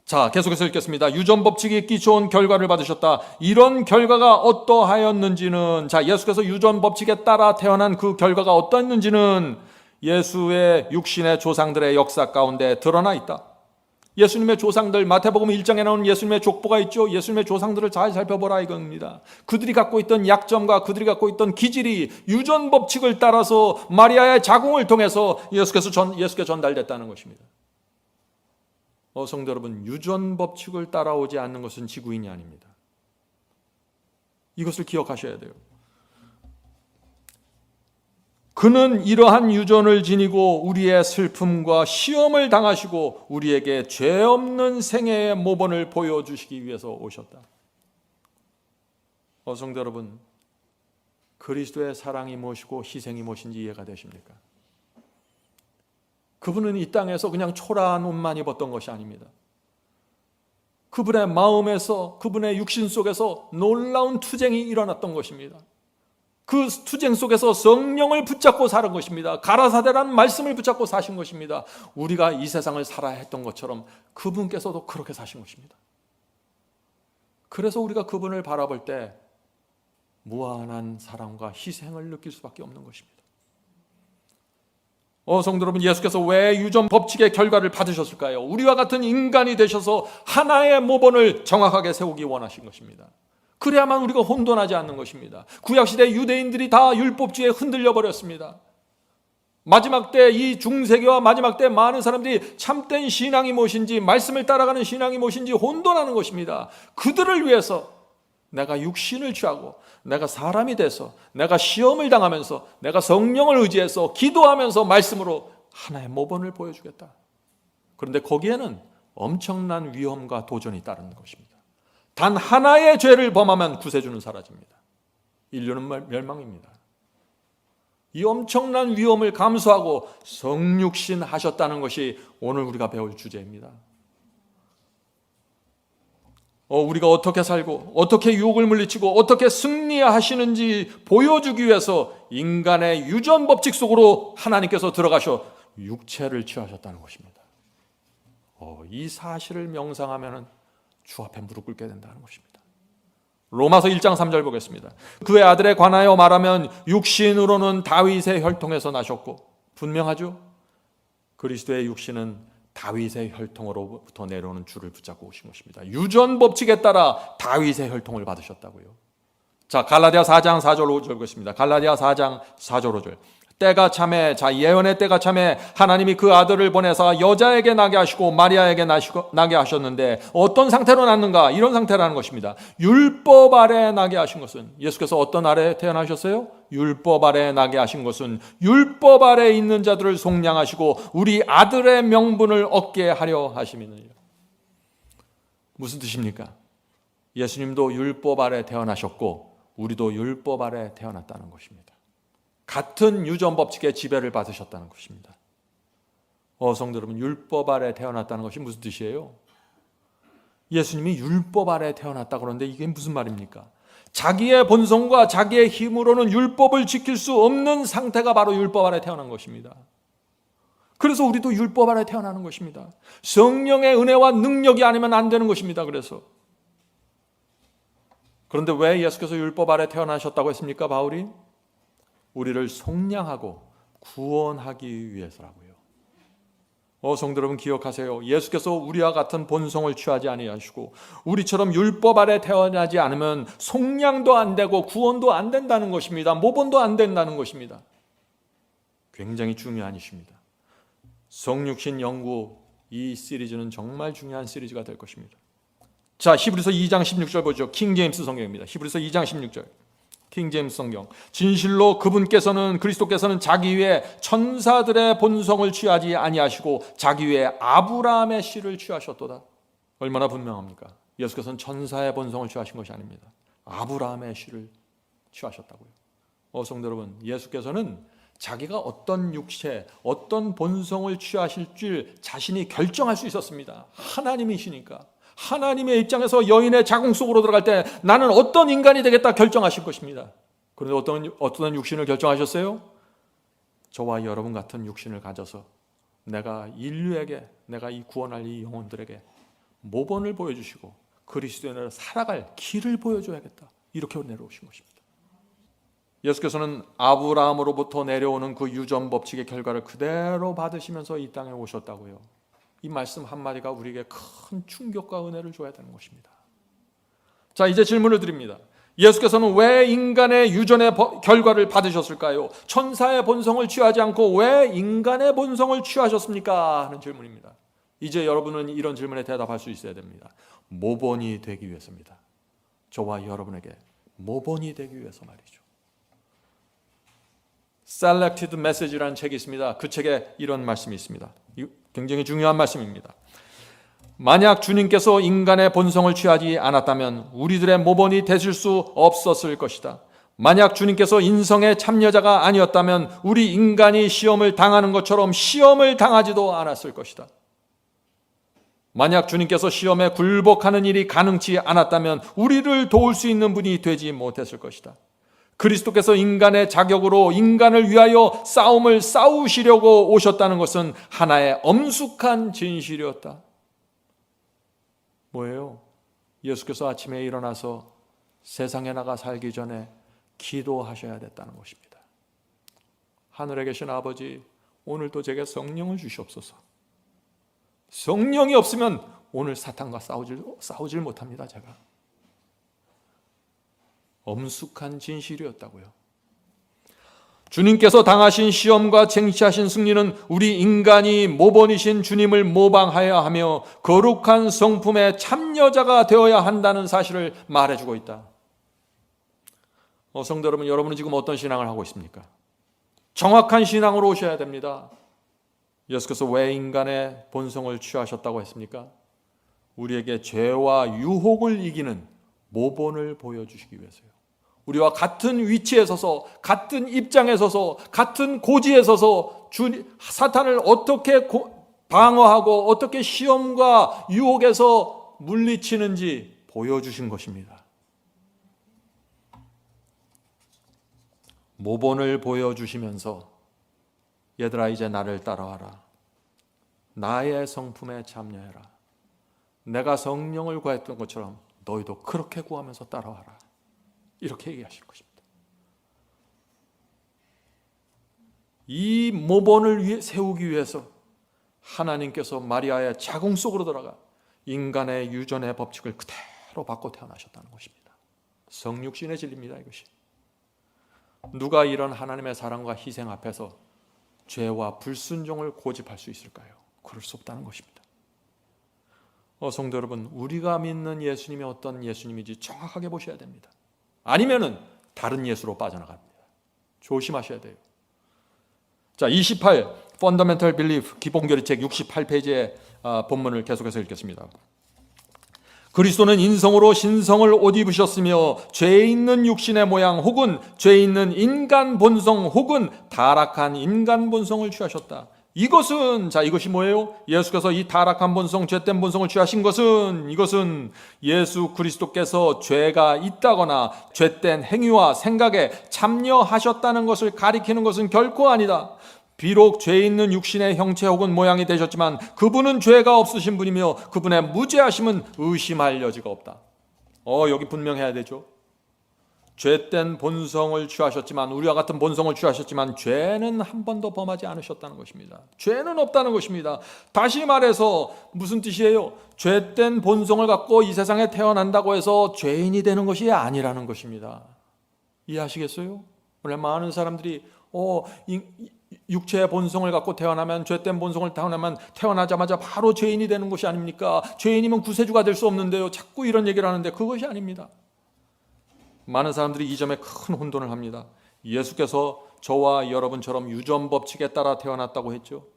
자, 계속해서 읽겠습니다. 유전 법칙이 끼쳐온 결과를 받으셨다. 이런 결과가 어떠하였는지는, 자, 예수께서 유전 법칙에 따라 태어난 그 결과가 어떠했는지는 예수의 육신의 조상들의 역사 가운데 드러나 있다. 예수님의 조상들, 마태복음 1장에 나오는 예수님의 족보가 있죠. 예수님의 조상들을 잘 살펴보라 이겁니다. 그들이 갖고 있던 약점과 그들이 갖고 있던 기질이 유전 법칙을 따라서 마리아의 자궁을 통해서 예수께 전달됐다는 것입니다. 성도 여러분, 유전 법칙을 따라오지 않는 것은 지구인이 아닙니다. 이것을 기억하셔야 돼요. 그는 이러한 유전을 지니고 우리의 슬픔과 시험을 당하시고 우리에게 죄 없는 생애의 모본을 보여주시기 위해서 오셨다. 성도 여러분, 그리스도의 사랑이 무엇이고 희생이 무엇인지 이해가 되십니까? 그분은 이 땅에서 그냥 초라한 옷만 입었던 것이 아닙니다. 그분의 마음에서, 그분의 육신 속에서 놀라운 투쟁이 일어났던 것입니다. 그 투쟁 속에서 성령을 붙잡고 사는 것입니다. 가라사대라는 말씀을 붙잡고 사신 것입니다. 우리가 이 세상을 살아야 했던 것처럼 그분께서도 그렇게 사신 것입니다. 그래서 우리가 그분을 바라볼 때 무한한 사랑과 희생을 느낄 수밖에 없는 것입니다. 성도 여러분, 예수께서 왜 유전 법칙의 결과를 받으셨을까요? 우리와 같은 인간이 되셔서 하나의 모본을 정확하게 세우기 원하신 것입니다. 그래야만 우리가 혼돈하지 않는 것입니다. 구약시대 유대인들이 다 율법주의에 흔들려 버렸습니다. 마지막 때 이 중세기와 마지막 때 많은 사람들이 참된 신앙이 무엇인지, 말씀을 따라가는 신앙이 무엇인지 혼돈하는 것입니다. 그들을 위해서 내가 육신을 취하고 내가 사람이 돼서 내가 시험을 당하면서 내가 성령을 의지해서 기도하면서 말씀으로 하나의 모본을 보여주겠다. 그런데 거기에는 엄청난 위험과 도전이 따르는 것입니다. 단 하나의 죄를 범하면 구세주는 사라집니다. 인류는 멸망입니다. 이 엄청난 위험을 감수하고 성육신 하셨다는 것이 오늘 우리가 배울 주제입니다. 우리가 어떻게 살고 어떻게 유혹을 물리치고 어떻게 승리하시는지 보여주기 위해서 인간의 유전 법칙 속으로 하나님께서 들어가셔 육체를 취하셨다는 것입니다. 이 사실을 명상하면 주 앞에 무릎 꿇게 된다는 것입니다. 로마서 1장 3절 보겠습니다. 그의 아들에 관하여 말하면 육신으로는 다윗의 혈통에서 나셨고, 분명하죠? 그리스도의 육신은 다윗의 혈통으로부터 내려오는 줄을 붙잡고 오신 것입니다. 유전 법칙에 따라 다윗의 혈통을 받으셨다고요. 자, 갈라디아 4장 4절 5절 보겠습니다. 갈라디아 4장 4절 5절. 때가 참에, 예언의 때가 참에 하나님이 그 아들을 보내사 여자에게 나게 하시고 마리아에게 나게 하셨는데 어떤 상태로 낳는가? 이런 상태라는 것입니다. 율법 아래 나게 하신 것은, 예수께서 어떤 아래 태어나셨어요? 율법 아래 나게 하신 것은 율법 아래 있는 자들을 속량하시고 우리 아들의 명분을 얻게 하려 하심이니라. 무슨 뜻입니까? 예수님도 율법 아래 태어나셨고 우리도 율법 아래 태어났다는 것입니다. 같은 유전 법칙의 지배를 받으셨다는 것입니다. 성도 여러분, 율법 아래 태어났다는 것이 무슨 뜻이에요? 예수님이 율법 아래 태어났다 그러는데 이게 무슨 말입니까? 자기의 본성과 자기의 힘으로는 율법을 지킬 수 없는 상태가 바로 율법 아래 태어난 것입니다. 그래서 우리도 율법 아래 태어나는 것입니다. 성령의 은혜와 능력이 아니면 안 되는 것입니다. 그런데 왜 예수께서 율법 아래 태어나셨다고 했습니까? 바울이 우리를 속량하고 구원하기 위해서라고요. 성도 여러분, 기억하세요. 예수께서 우리와 같은 본성을 취하지 아니하시고 우리처럼 율법 아래 태어나지 않으면 속량도 안 되고 구원도 안 된다는 것입니다. 모본도 안 된다는 것입니다. 굉장히 중요한 이슈입니다. 성육신 연구, 이 시리즈는 정말 중요한 시리즈가 될 것입니다. 자, 히브리서 2장 16절 보죠. 킹제임스 성경입니다. 히브리서 2장 16절. 킹제임스 성경. 진실로 그리스도께서는 자기 위에 천사들의 본성을 취하지 아니하시고 자기 위에 아브라함의 씨를 취하셨도다. 얼마나 분명합니까? 예수께서는 천사의 본성을 취하신 것이 아닙니다. 아브라함의 씨를 취하셨다고요. 성도 여러분, 예수께서는 자기가 어떤 육체, 어떤 본성을 취하실 줄 자신이 결정할 수 있었습니다. 하나님이시니까. 하나님의 입장에서 여인의 자궁 속으로 들어갈 때 나는 어떤 인간이 되겠다 결정하실 것입니다. 그런데 어떤 육신을 결정하셨어요? 저와 여러분 같은 육신을 가져서 내가 인류에게, 내가 이 구원할 이 영혼들에게 모본을 보여주시고 그리스도인으로 살아갈 길을 보여줘야겠다. 이렇게 내려오신 것입니다. 예수께서는 아브라함으로부터 내려오는 그 유전 법칙의 결과를 그대로 받으시면서 이 땅에 오셨다고요. 이 말씀 한마디가 우리에게 큰 충격과 은혜를 줘야 되는 것입니다. 자, 이제 질문을 드립니다. 예수께서는 왜 인간의 유전의 결과를 받으셨을까요? 천사의 본성을 취하지 않고 왜 인간의 본성을 취하셨습니까? 하는 질문입니다. 이제 여러분은 이런 질문에 대답할 수 있어야 됩니다. 모본이 되기 위해서입니다. 저와 여러분에게 모본이 되기 위해서 말이죠. Selected Message라는 책이 있습니다. 그 책에 이런 말씀이 있습니다. 굉장히 중요한 말씀입니다. 만약 주님께서 인간의 본성을 취하지 않았다면 우리들의 모본이 되실 수 없었을 것이다. 만약 주님께서 인성의 참여자가 아니었다면 우리 인간이 시험을 당하는 것처럼 시험을 당하지도 않았을 것이다. 만약 주님께서 시험에 굴복하는 일이 가능치 않았다면 우리를 도울 수 있는 분이 되지 못했을 것이다. 그리스도께서 인간의 자격으로 인간을 위하여 싸움을 싸우시려고 오셨다는 것은 하나의 엄숙한 진실이었다. 뭐예요? 예수께서 아침에 일어나서 세상에 나가 살기 전에 기도하셔야 됐다는 것입니다. 하늘에 계신 아버지, 오늘도 제게 성령을 주시옵소서. 성령이 없으면 오늘 사탄과 싸우질 못합니다. 제가. 엄숙한 진실이었다고요. 주님께서 당하신 시험과 쟁취하신 승리는 우리 인간이 모본이신 주님을 모방하여야 하며 거룩한 성품의 참여자가 되어야 한다는 사실을 말해주고 있다. 성도 여러분, 여러분은 지금 어떤 신앙을 하고 있습니까? 정확한 신앙으로 오셔야 됩니다. 예수께서 왜 인간의 본성을 취하셨다고 했습니까? 우리에게 죄와 유혹을 이기는 모본을 보여주시기 위해서요. 우리와 같은 위치에 서서, 같은 입장에 서서, 같은 고지에 서서 사탄을 어떻게 방어하고 어떻게 시험과 유혹에서 물리치는지 보여주신 것입니다. 모본을 보여주시면서 얘들아 이제 나를 따라와라. 나의 성품에 참여해라. 내가 성령을 구했던 것처럼 너희도 그렇게 구하면서 따라와라. 이렇게 얘기하실 것입니다. 이 모본을 세우기 위해서 하나님께서 마리아의 자궁 속으로 들어가 인간의 유전의 법칙을 그대로 받고 태어나셨다는 것입니다. 성육신의 진리입니다. 이것이. 누가 이런 하나님의 사랑과 희생 앞에서 죄와 불순종을 고집할 수 있을까요? 그럴 수 없다는 것입니다. 성도 여러분, 우리가 믿는 예수님이 어떤 예수님인지 정확하게 보셔야 됩니다. 아니면은 다른 예수로 빠져나갑니다. 조심하셔야 돼요. 자, 28 Fundamental Belief 기본교리책 68페이지의 본문을 계속해서 읽겠습니다. 그리스도는 인성으로 신성을 옷 입으셨으며 죄 있는 육신의 모양 혹은 죄 있는 인간 본성 혹은 타락한 인간 본성을 취하셨다. 이것이 뭐예요? 예수께서 이 타락한 본성, 죄된 본성을 취하신 것은 이것은 예수 그리스도께서 죄가 있다거나 죄된 행위와 생각에 참여하셨다는 것을 가리키는 것은 결코 아니다. 비록 죄 있는 육신의 형체 혹은 모양이 되셨지만 그분은 죄가 없으신 분이며 그분의 무죄하심은 의심할 여지가 없다. 여기 분명해야 되죠. 죄된 본성을 취하셨지만, 우리와 같은 본성을 취하셨지만 죄는 한 번도 범하지 않으셨다는 것입니다. 죄는 없다는 것입니다. 다시 말해서 무슨 뜻이에요? 죄된 본성을 갖고 이 세상에 태어난다고 해서 죄인이 되는 것이 아니라는 것입니다. 이해하시겠어요? 오늘 많은 사람들이 육체의 본성을 갖고 태어나면, 죄된 본성을 태어나자마자 바로 죄인이 되는 것이 아닙니까? 죄인이면 구세주가 될 수 없는데요. 자꾸 이런 얘기를 하는데 그것이 아닙니다. 많은 사람들이 이 점에 큰 혼돈을 합니다. 예수께서 저와 여러분처럼 유전 법칙에 따라 태어났다고 했죠.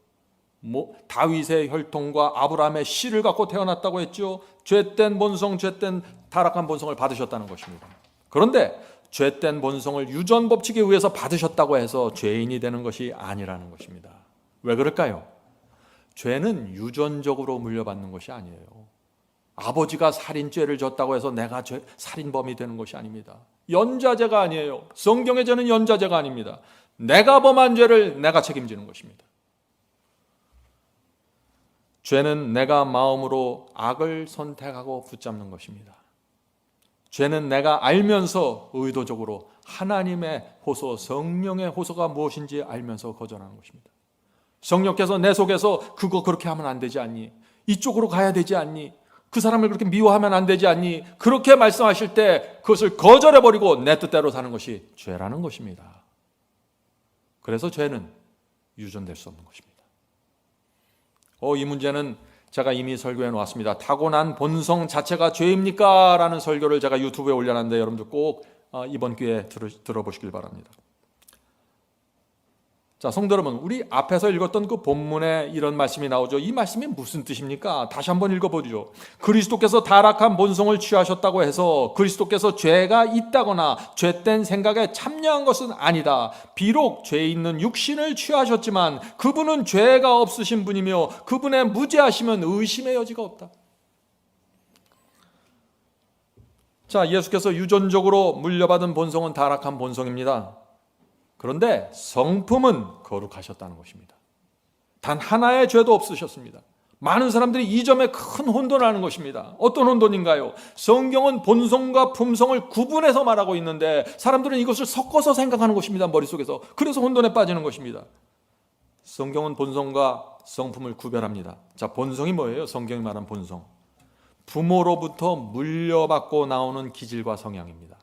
다윗의 혈통과 아브라함의 씨를 갖고 태어났다고 했죠. 죄된 본성, 죄된 타락한 본성을 받으셨다는 것입니다. 그런데 죄된 본성을 유전 법칙에 의해서 받으셨다고 해서 죄인이 되는 것이 아니라는 것입니다. 왜 그럴까요? 죄는 유전적으로 물려받는 것이 아니에요. 아버지가 살인죄를 졌다고 해서 내가 살인범이 되는 것이 아닙니다. 연좌제가 아니에요. 성경의 죄는 연좌제가 아닙니다. 내가 범한 죄를 내가 책임지는 것입니다. 죄는 내가 마음으로 악을 선택하고 붙잡는 것입니다. 죄는 내가 알면서 의도적으로 하나님의 호소, 성령의 호소가 무엇인지 알면서 거절하는 것입니다. 성령께서 내 속에서 그거 그렇게 하면 안 되지 않니? 이쪽으로 가야 되지 않니? 그 사람을 그렇게 미워하면 안 되지 않니? 그렇게 말씀하실 때 그것을 거절해버리고 내 뜻대로 사는 것이 죄라는 것입니다. 그래서 죄는 유전될 수 없는 것입니다. 이 문제는 제가 이미 설교해 놓았습니다. 타고난 본성 자체가 죄입니까? 라는 설교를 제가 유튜브에 올려놨는데 여러분들 꼭 이번 기회에 들어보시길 바랍니다. 자, 성도 여러분, 우리 앞에서 읽었던 그 본문에 이런 말씀이 나오죠. 이 말씀이 무슨 뜻입니까? 다시 한번 읽어보죠. 그리스도께서 타락한 본성을 취하셨다고 해서 그리스도께서 죄가 있다거나 죄된 생각에 참여한 것은 아니다. 비록 죄 있는 육신을 취하셨지만 그분은 죄가 없으신 분이며 그분의 무죄하심은 의심의 여지가 없다. 자, 예수께서 유전적으로 물려받은 본성은 타락한 본성입니다. 그런데 성품은 거룩하셨다는 것입니다. 단 하나의 죄도 없으셨습니다. 많은 사람들이 이 점에 큰 혼돈을 하는 것입니다. 어떤 혼돈인가요? 성경은 본성과 품성을 구분해서 말하고 있는데 사람들은 이것을 섞어서 생각하는 것입니다. 머릿속에서. 그래서 혼돈에 빠지는 것입니다. 성경은 본성과 성품을 구별합니다. 자, 본성이 뭐예요? 성경이 말한 본성. 부모로부터 물려받고 나오는 기질과 성향입니다.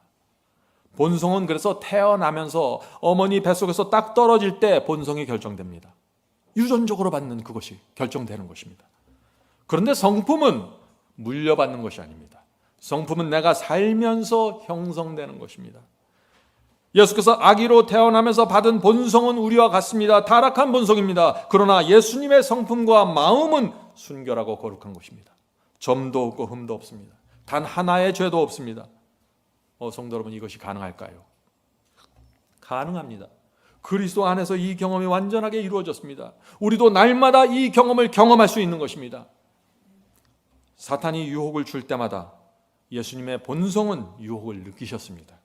본성은 그래서 태어나면서 어머니 뱃속에서 딱 떨어질 때 본성이 결정됩니다. 유전적으로 받는 그것이 결정되는 것입니다. 그런데 성품은 물려받는 것이 아닙니다. 성품은 내가 살면서 형성되는 것입니다. 예수께서 아기로 태어나면서 받은 본성은 우리와 같습니다. 타락한 본성입니다. 그러나 예수님의 성품과 마음은 순결하고 거룩한 것입니다. 점도 없고 흠도 없습니다. 단 하나의 죄도 없습니다. 성도 여러분, 이것이 가능할까요? 가능합니다. 그리스도 안에서 이 경험이 완전하게 이루어졌습니다. 우리도 날마다 이 경험을 경험할 수 있는 것입니다. 사탄이 유혹을 줄 때마다 예수님의 본성은 유혹을 느끼셨습니다.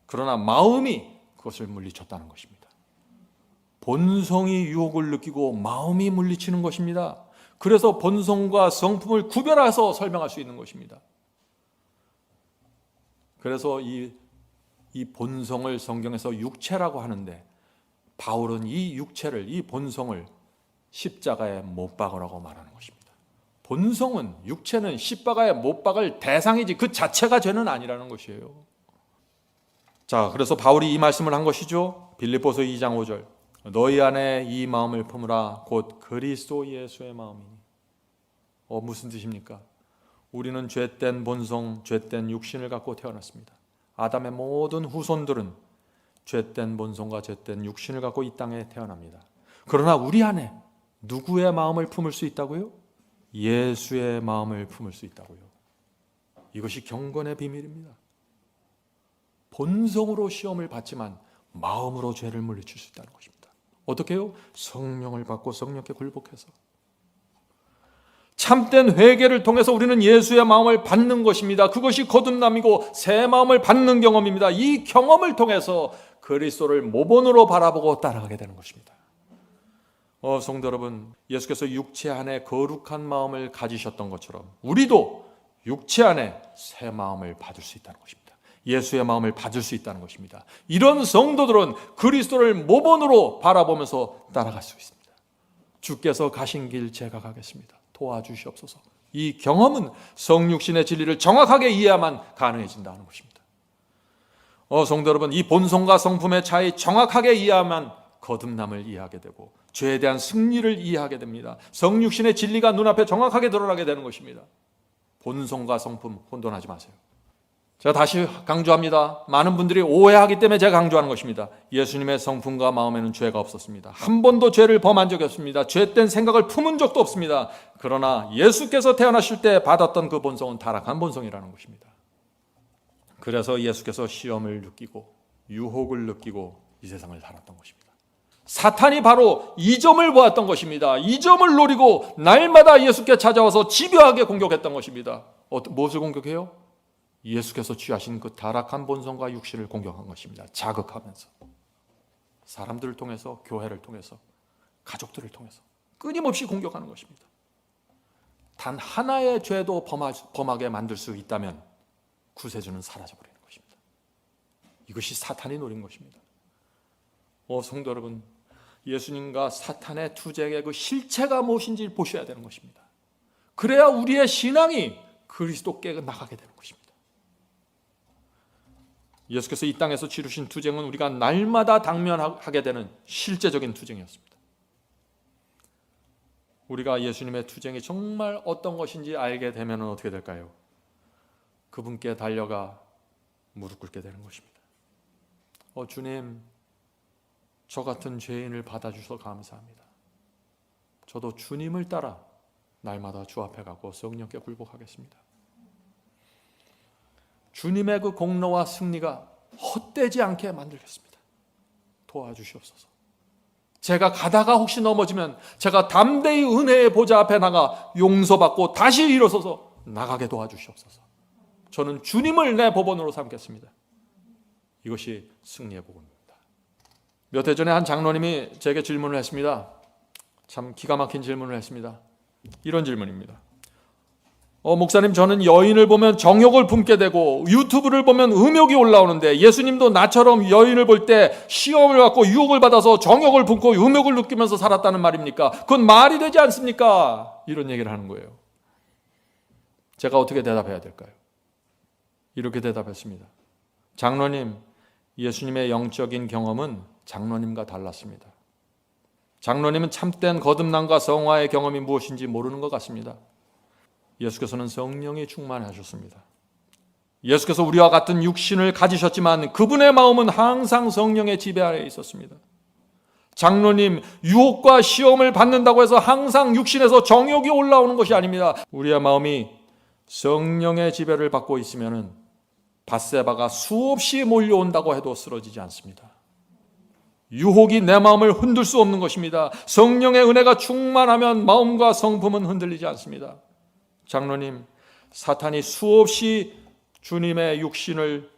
그러나 마음이 그것을 물리쳤다는 것입니다. 본성이 유혹을 느끼고 마음이 물리치는 것입니다. 그래서 본성과 성품을 구별해서 설명할 수 있는 것입니다. 그래서 이 본성을 성경에서 육체라고 하는데 바울은 이 육체를, 이 본성을 십자가에 못 박으라고 말하는 것입니다. 본성은, 육체는 십자가에 못 박을 대상이지 그 자체가 죄는 아니라는 것이에요. 자, 그래서 바울이 이 말씀을 한 것이죠. 빌립보서 2장 5절. 너희 안에 이 마음을 품으라. 곧 그리스도 예수의 마음이니. 무슨 뜻입니까? 우리는 죄된 본성, 죄된 육신을 갖고 태어났습니다. 아담의 모든 후손들은 죄된 본성과 죄된 육신을 갖고 이 땅에 태어납니다. 그러나 우리 안에 누구의 마음을 품을 수 있다고요? 예수의 마음을 품을 수 있다고요. 이것이 경건의 비밀입니다. 본성으로 시험을 받지만 마음으로 죄를 물리칠 수 있다는 것입니다. 어떻게 해요? 성령을 받고 성령께 굴복해서 참된 회개를 통해서 우리는 예수의 마음을 받는 것입니다. 그것이 거듭남이고 새 마음을 받는 경험입니다. 이 경험을 통해서 그리스도를 모본으로 바라보고 따라가게 되는 것입니다. 성도 여러분, 예수께서 육체 안에 거룩한 마음을 가지셨던 것처럼 우리도 육체 안에 새 마음을 받을 수 있다는 것입니다. 예수의 마음을 받을 수 있다는 것입니다. 이런 성도들은 그리스도를 모본으로 바라보면서 따라갈 수 있습니다. 주께서 가신 길 제가 가겠습니다. 도와주시옵소서. 이 경험은 성육신의 진리를 정확하게 이해야만 가능해진다는 것입니다. 성도 여러분, 이 본성과 성품의 차이 정확하게 이해하면 거듭남을 이해하게 되고 죄에 대한 승리를 이해하게 됩니다. 성육신의 진리가 눈앞에 정확하게 드러나게 되는 것입니다. 본성과 성품 혼돈하지 마세요. 제가 다시 강조합니다. 많은 분들이 오해하기 때문에 제가 강조하는 것입니다. 예수님의 성품과 마음에는 죄가 없었습니다. 한 번도 죄를 범한 적이 없습니다. 죄된 생각을 품은 적도 없습니다. 그러나 예수께서 태어나실 때 받았던 그 본성은 타락한 본성이라는 것입니다. 그래서 예수께서 시험을 느끼고 유혹을 느끼고 이 세상을 살았던 것입니다. 사탄이 바로 이 점을 보았던 것입니다. 이 점을 노리고 날마다 예수께 찾아와서 집요하게 공격했던 것입니다. 무엇을 공격해요? 예수께서 취하신 그 타락한 본성과 육신을 공격한 것입니다. 자극하면서 사람들을 통해서, 교회를 통해서, 가족들을 통해서 끊임없이 공격하는 것입니다. 단 하나의 죄도 범하게 만들 수 있다면 구세주는 사라져버리는 것입니다. 이것이 사탄이 노린 것입니다. 성도 여러분, 예수님과 사탄의 투쟁의 그 실체가 무엇인지 보셔야 되는 것입니다. 그래야 우리의 신앙이 그리스도께 나가게 되는 것입니다. 예수께서 이 땅에서 치르신 투쟁은 우리가 날마다 당면하게 되는 실제적인 투쟁이었습니다. 우리가 예수님의 투쟁이 정말 어떤 것인지 알게 되면 어떻게 될까요? 그분께 달려가 무릎 꿇게 되는 것입니다. 주님, 저 같은 죄인을 받아주셔서 감사합니다. 저도 주님을 따라 날마다 주 앞에 가고 성령께 굴복하겠습니다. 주님의 그 공로와 승리가 헛되지 않게 만들겠습니다. 도와주시옵소서. 제가 가다가 혹시 넘어지면 제가 담대히 은혜의 보좌 앞에 나가 용서받고 다시 일어서서 나가게 도와주시옵소서. 저는 주님을 내 법원으로 삼겠습니다. 이것이 승리의 복음입니다. 몇 해 전에 한 장로님이 제게 질문을 했습니다. 참 기가 막힌 질문을 했습니다. 이런 질문입니다. 목사님, 저는 여인을 보면 정욕을 품게 되고 유튜브를 보면 음욕이 올라오는데 예수님도 나처럼 여인을 볼 때 시험을 받고 유혹을 받아서 정욕을 품고 음욕을 느끼면서 살았다는 말입니까? 그건 말이 되지 않습니까? 이런 얘기를 하는 거예요. 제가 어떻게 대답해야 될까요? 이렇게 대답했습니다. 장로님, 예수님의 영적인 경험은 장로님과 달랐습니다. 장로님은 참된 거듭남과 성화의 경험이 무엇인지 모르는 것 같습니다. 예수께서는 성령이 충만하셨습니다. 예수께서 우리와 같은 육신을 가지셨지만 그분의 마음은 항상 성령의 지배 아래에 있었습니다. 장로님, 유혹과 시험을 받는다고 해서 항상 육신에서 정욕이 올라오는 것이 아닙니다. 우리의 마음이 성령의 지배를 받고 있으면 밧세바가 수없이 몰려온다고 해도 쓰러지지 않습니다. 유혹이 내 마음을 흔들 수 없는 것입니다. 성령의 은혜가 충만하면 마음과 성품은 흔들리지 않습니다. 장로님, 사탄이 수없이 주님의 육신을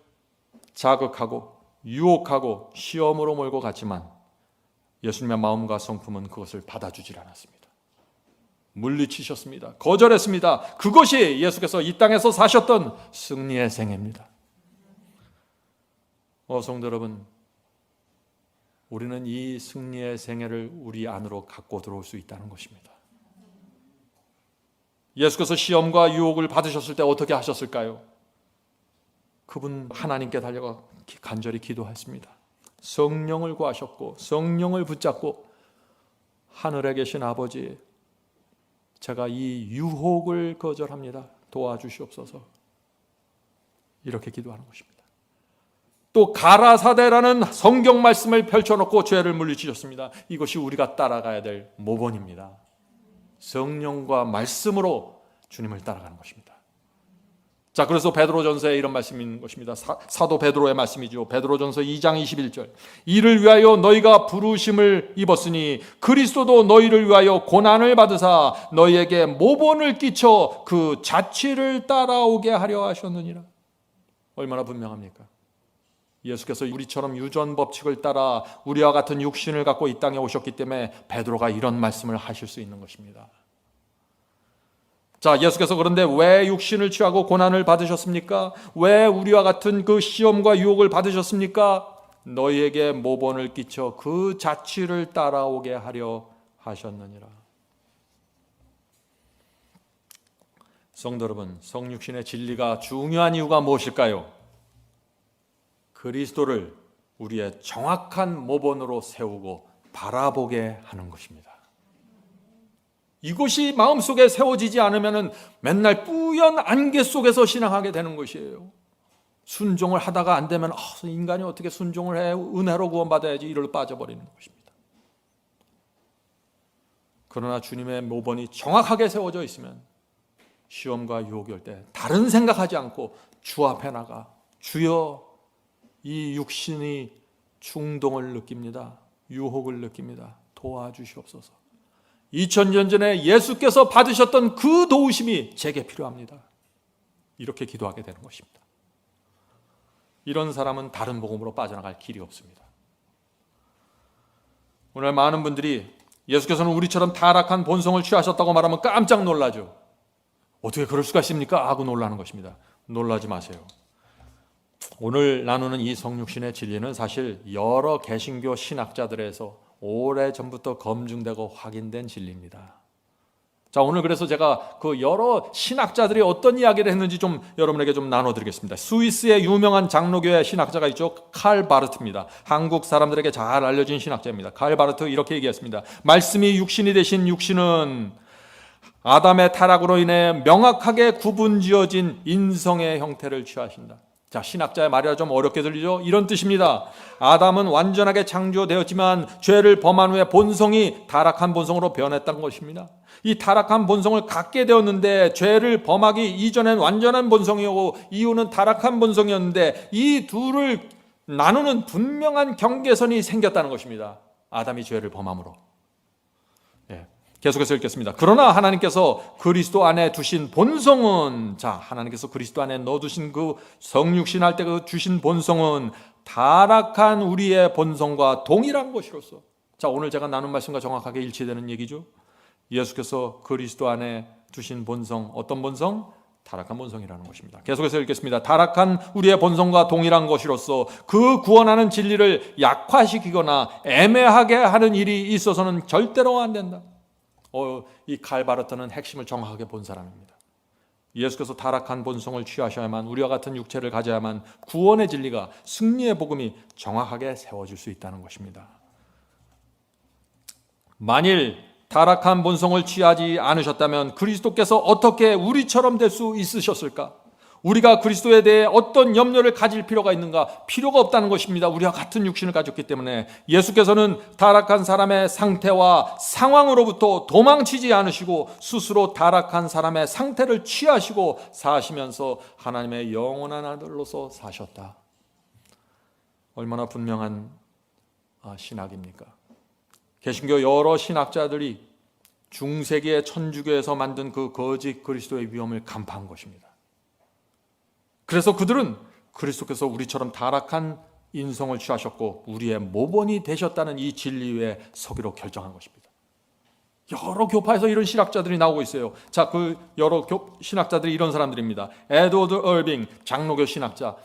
자극하고 유혹하고 시험으로 몰고 갔지만 예수님의 마음과 성품은 그것을 받아주질 않았습니다. 물리치셨습니다. 거절했습니다. 그것이 예수께서 이 땅에서 사셨던 승리의 생애입니다. 성도 여러분, 우리는 이 승리의 생애를 우리 안으로 갖고 들어올 수 있다는 것입니다. 예수께서 시험과 유혹을 받으셨을 때 어떻게 하셨을까요? 그분 하나님께 달려가 간절히 기도했습니다. 성령을 구하셨고 성령을 붙잡고 하늘에 계신 아버지, 제가 이 유혹을 거절합니다. 도와주시옵소서. 이렇게 기도하는 것입니다. 또 가라사대라는 성경 말씀을 펼쳐놓고 죄를 물리치셨습니다. 이것이 우리가 따라가야 될 모본입니다. 성령과 말씀으로 주님을 따라가는 것입니다. 자, 그래서 베드로전서에 이런 말씀이 있는 것입니다. 사도 베드로의 말씀이죠. 베드로전서 2장 21절. 이를 위하여 너희가 부르심을 입었으니 그리스도도 너희를 위하여 고난을 받으사 너희에게 모본을 끼쳐 그 자취를 따라오게 하려 하셨느니라. 얼마나 분명합니까? 예수께서 우리처럼 유전 법칙을 따라 우리와 같은 육신을 갖고 이 땅에 오셨기 때문에 베드로가 이런 말씀을 하실 수 있는 것입니다. 자, 예수께서 그런데 왜 육신을 취하고 고난을 받으셨습니까? 왜 우리와 같은 그 시험과 유혹을 받으셨습니까? 너희에게 모본을 끼쳐 그 자취를 따라오게 하려 하셨느니라. 성도 여러분, 성육신의 진리가 중요한 이유가 무엇일까요? 그리스도를 우리의 정확한 모본으로 세우고 바라보게 하는 것입니다. 이것이 마음속에 세워지지 않으면 맨날 뿌연 안개 속에서 신앙하게 되는 것이에요. 순종을 하다가 안 되면 인간이 어떻게 순종을 해, 은혜로 구원받아야지, 이를 빠져버리는 것입니다. 그러나 주님의 모본이 정확하게 세워져 있으면 시험과 유혹이 올 때 다른 생각하지 않고 주 앞에 나가, 주여, 이 육신이 충동을 느낍니다. 유혹을 느낍니다. 도와주시옵소서. 2000년 전에 예수께서 받으셨던 그 도우심이 제게 필요합니다. 이렇게 기도하게 되는 것입니다. 이런 사람은 다른 복음으로 빠져나갈 길이 없습니다. 오늘 많은 분들이 예수께서는 우리처럼 타락한 본성을 취하셨다고 말하면 깜짝 놀라죠. 어떻게 그럴 수가 있습니까? 하고 놀라는 것입니다. 놀라지 마세요. 오늘 나누는 이 성육신의 진리는 사실 여러 개신교 신학자들에서 오래전부터 검증되고 확인된 진리입니다. 자, 오늘 그래서 제가 그 여러 신학자들이 어떤 이야기를 했는지 좀 여러분에게 좀 나눠드리겠습니다. 스위스의 유명한 장로교회 신학자가 있죠. 칼 바르트입니다. 한국 사람들에게 잘 알려진 신학자입니다. 칼 바르트 이렇게 얘기했습니다. 말씀이 육신이 되신 육신은 아담의 타락으로 인해 명확하게 구분지어진 인성의 형태를 취하신다. 자, 신학자의 말이라 좀 어렵게 들리죠? 이런 뜻입니다. 아담은 완전하게 창조되었지만 죄를 범한 후에 본성이 타락한 본성으로 변했다는 것입니다. 이 타락한 본성을 갖게 되었는데 죄를 범하기 이전엔 완전한 본성이었고 이후는 타락한 본성이었는데 이 둘을 나누는 분명한 경계선이 생겼다는 것입니다. 아담이 죄를 범함으로. 계속해서 읽겠습니다. 그러나 하나님께서 그리스도 안에 두신 본성은, 자, 하나님께서 그리스도 안에 넣어두신 그 성육신할 때 그 주신 본성은 타락한 우리의 본성과 동일한 것이로서, 자, 오늘 제가 나눈 말씀과 정확하게 일치되는 얘기죠. 예수께서 그리스도 안에 두신 본성, 어떤 본성? 타락한 본성이라는 것입니다. 계속해서 읽겠습니다. 타락한 우리의 본성과 동일한 것이로서 그 구원하는 진리를 약화시키거나 애매하게 하는 일이 있어서는 절대로 안 된다. 이 칼 바르트는 핵심을 정확하게 본 사람입니다. 예수께서 타락한 본성을 취하셔야만, 우리와 같은 육체를 가져야만 구원의 진리가, 승리의 복음이 정확하게 세워질 수 있다는 것입니다. 만일 타락한 본성을 취하지 않으셨다면 그리스도께서 어떻게 우리처럼 될 수 있으셨을까? 우리가 그리스도에 대해 어떤 염려를 가질 필요가 있는가? 필요가 없다는 것입니다. 우리와 같은 육신을 가졌기 때문에 예수께서는 타락한 사람의 상태와 상황으로부터 도망치지 않으시고 스스로 타락한 사람의 상태를 취하시고 사시면서 하나님의 영원한 아들로서 사셨다. 얼마나 분명한 신학입니까? 개신교 여러 신학자들이 중세기의 천주교에서 만든 그 거짓 그리스도의 위험을 간파한 것입니다. 그래서 그들은 그리스도께서 우리처럼 타락한 인성을 취하셨고 우리의 모본이 되셨다는 이 진리 위에 서기로 결정한 것입니다. 여러 교파에서 이런 신학자들이 나오고 있어요. 자, 그 여러 신학자들이 이런 사람들입니다. 에드워드 얼빙, 장로교 신학자,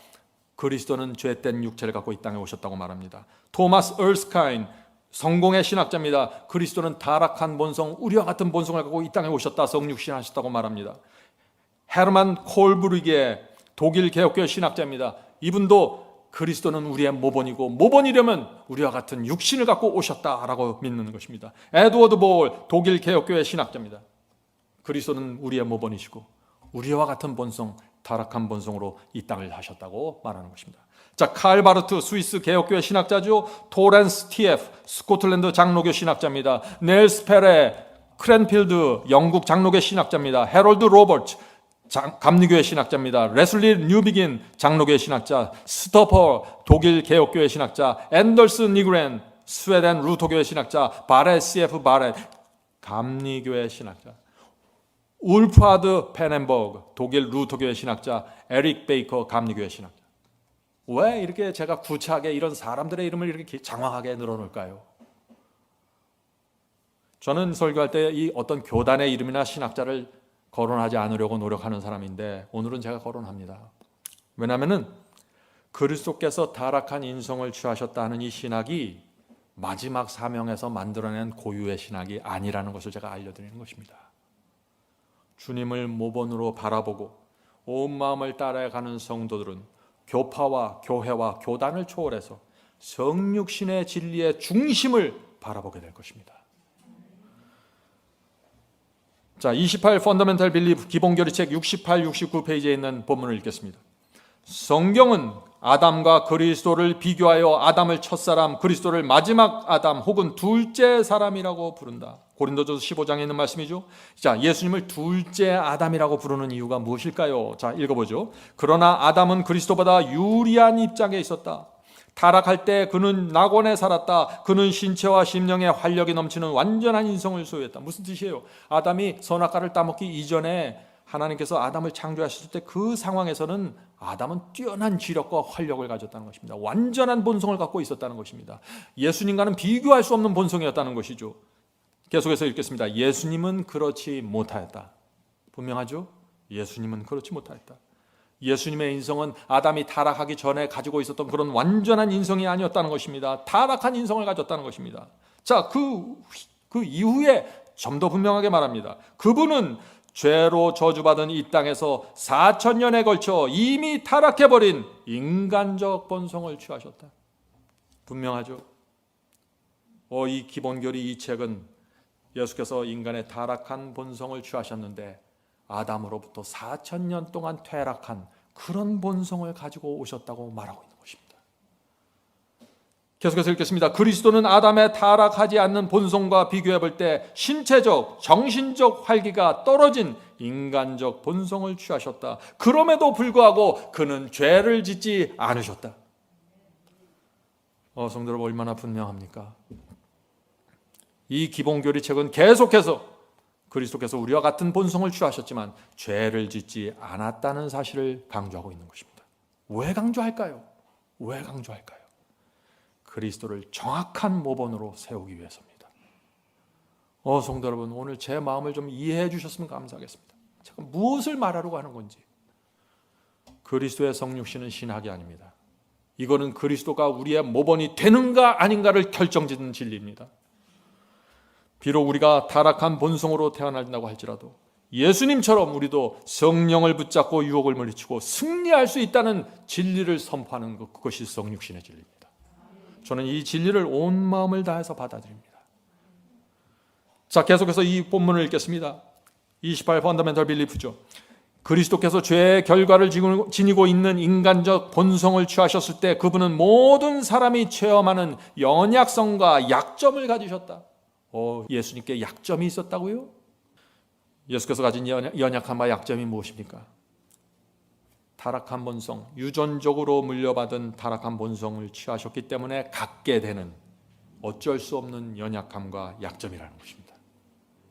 그리스도는 죄된 육체를 갖고 이 땅에 오셨다고 말합니다. 토마스 얼스카인, 성공의 신학자입니다. 그리스도는 타락한 본성, 우리와 같은 본성을 갖고 이 땅에 오셨다, 성육신 하셨다고 말합니다. 헤르만 콜브르게, 독일 개혁교회 신학자입니다. 이분도 그리스도는 우리의 모본이고 모본이려면 우리와 같은 육신을 갖고 오셨다라고 믿는 것입니다. 에드워드 볼, 독일 개혁교회 신학자입니다. 그리스도는 우리의 모본이시고 우리와 같은 본성, 타락한 본성으로 이 땅을 하셨다고 말하는 것입니다. 자, 칼 바르트, 스위스 개혁교회 신학자죠. 토렌스 TF, 스코틀랜드 장로교 신학자입니다. 넬스 페레, 크랜필드, 영국 장로교 신학자입니다. 해롤드 로버츠, 감리교회 신학자입니다. 레슬리 뉴비긴, 장로교회 신학자. 스토퍼, 독일 개혁교회 신학자. 앤더스 니그렌, 스웨덴 루터교회 신학자. 바렛 CF 바렛, 감리교회 신학자. 울프하드 페넨버그, 독일 루터교회 신학자. 에릭 베이커, 감리교회 신학자. 왜 이렇게 제가 구차하게 이런 사람들의 이름을 이렇게 장황하게 늘어놓을까요? 저는 설교할 때 이 어떤 교단의 이름이나 신학자를 거론하지 않으려고 노력하는 사람인데 오늘은 제가 거론합니다. 왜냐하면 그리스도께서 타락한 인성을 취하셨다는 이 신학이 마지막 사명에서 만들어낸 고유의 신학이 아니라는 것을 제가 알려드리는 것입니다. 주님을 모본으로 바라보고 온 마음을 따라가는 성도들은 교파와 교회와 교단을 초월해서 성육신의 진리의 중심을 바라보게 될 것입니다. 자, 28 펀더멘탈 빌리프 기본교리책 68, 69페이지에 있는 본문을 읽겠습니다. 성경은 아담과 그리스도를 비교하여 아담을 첫사람, 그리스도를 마지막 아담 혹은 둘째 사람이라고 부른다. 고린도전서 15장에 있는 말씀이죠. 자, 예수님을 둘째 아담이라고 부르는 이유가 무엇일까요? 자, 읽어보죠. 그러나 아담은 그리스도보다 유리한 입장에 있었다. 타락할 때 그는 낙원에 살았다. 그는 신체와 심령에 활력이 넘치는 완전한 인성을 소유했다. 무슨 뜻이에요? 아담이 선악과를 따먹기 이전에 하나님께서 아담을 창조하셨을 때 그 상황에서는 아담은 뛰어난 지력과 활력을 가졌다는 것입니다. 완전한 본성을 갖고 있었다는 것입니다. 예수님과는 비교할 수 없는 본성이었다는 것이죠. 계속해서 읽겠습니다. 예수님은 그렇지 못하였다. 분명하죠? 예수님은 그렇지 못하였다. 예수님의 인성은 아담이 타락하기 전에 가지고 있었던 그런 완전한 인성이 아니었다는 것입니다. 타락한 인성을 가졌다는 것입니다. 자, 그 이후에 좀 더 분명하게 말합니다. 그분은 죄로 저주받은 이 땅에서 4,000년에 걸쳐 이미 타락해버린 인간적 본성을 취하셨다. 분명하죠. 이 기본교리 이 책은 예수께서 인간의 타락한 본성을 취하셨는데 아담으로부터 4,000년 동안 퇴락한 그런 본성을 가지고 오셨다고 말하고 있는 것입니다. 계속해서 읽겠습니다. 그리스도는 아담의 타락하지 않는 본성과 비교해 볼 때 신체적, 정신적 활기가 떨어진 인간적 본성을 취하셨다. 그럼에도 불구하고 그는 죄를 짓지 않으셨다. 성도 여러분, 얼마나 분명합니까? 이 기본교리 책은 계속해서 그리스도께서 우리와 같은 본성을 취하셨지만 죄를 짓지 않았다는 사실을 강조하고 있는 것입니다. 왜 강조할까요? 왜 강조할까요? 그리스도를 정확한 모본으로 세우기 위해서입니다. 성도 여러분, 오늘 제 마음을 좀 이해해 주셨으면 감사하겠습니다. 제가 무엇을 말하려고 하는 건지. 그리스도의 성육신은 신학이 아닙니다. 이거는 그리스도가 우리의 모본이 되는가 아닌가를 결정짓는 진리입니다. 비록 우리가 타락한 본성으로 태어난다고 할지라도 예수님처럼 우리도 성령을 붙잡고 유혹을 물리치고 승리할 수 있다는 진리를 선포하는 것, 그것이 성육신의 진리입니다. 저는 이 진리를 온 마음을 다해서 받아들입니다. 자, 계속해서 이 본문을 읽겠습니다. 28 펀더멘털 빌리프죠. 그리스도께서 죄의 결과를 지니고 있는 인간적 본성을 취하셨을 때 그분은 모든 사람이 체험하는 연약성과 약점을 가지셨다. 예수님께 약점이 있었다고요? 예수께서 가진 연약함과 약점이 무엇입니까? 타락한 본성, 유전적으로 물려받은 타락한 본성을 취하셨기 때문에 갖게 되는 어쩔 수 없는 연약함과 약점이라는 것입니다.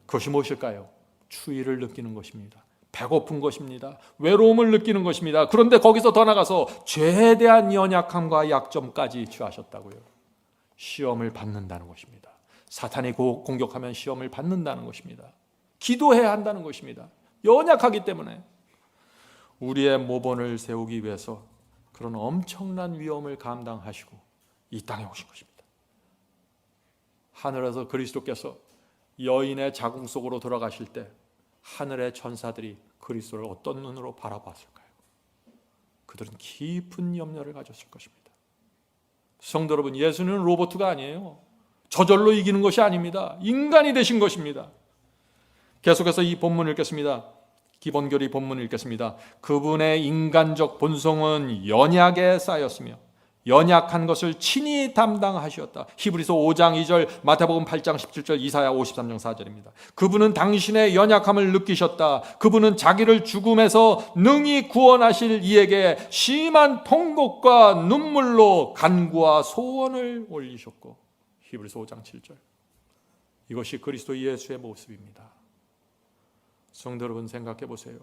그것이 무엇일까요? 추위를 느끼는 것입니다. 배고픈 것입니다. 외로움을 느끼는 것입니다. 그런데 거기서 더 나가서 죄에 대한 연약함과 약점까지 취하셨다고요. 시험을 받는다는 것입니다. 사탄이 공격하면 시험을 받는다는 것입니다. 기도해야 한다는 것입니다. 연약하기 때문에 우리의 모본을 세우기 위해서 그런 엄청난 위험을 감당하시고 이 땅에 오신 것입니다. 하늘에서 그리스도께서 여인의 자궁 속으로 들어가실 때 하늘의 천사들이 그리스도를 어떤 눈으로 바라봤을까요? 그들은 깊은 염려를 가졌을 것입니다. 성도 여러분, 예수는 로봇가 아니에요. 저절로 이기는 것이 아닙니다. 인간이 되신 것입니다. 계속해서 이 본문을 읽겠습니다. 기본교리 본문을 읽겠습니다. 그분의 인간적 본성은 연약에 쌓였으며 연약한 것을 친히 담당하셨다. 히브리서 5장 2절, 마태복음 8장 17절, 이사야 53장 4절입니다. 그분은 당신의 연약함을 느끼셨다. 그분은 자기를 죽음에서 능히 구원하실 이에게 심한 통곡과 눈물로 간구와 소원을 올리셨고, 히브리서 5장 7절. 이것이 그리스도 예수의 모습입니다. 성도 여러분, 생각해 보세요.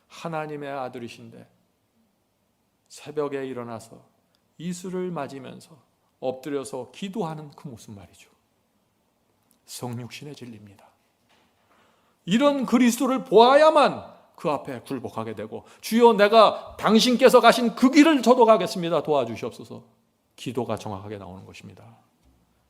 하나님의 아들이신데 새벽에 일어나서 이슬을 맞으면서 엎드려서 기도하는 그 모습 말이죠. 성육신의 진리입니다. 이런 그리스도를 보아야만 그 앞에 굴복하게 되고, 주여 내가 당신께서 가신 그 길을 저도 가겠습니다, 도와주시옵소서. 기도가 정확하게 나오는 것입니다.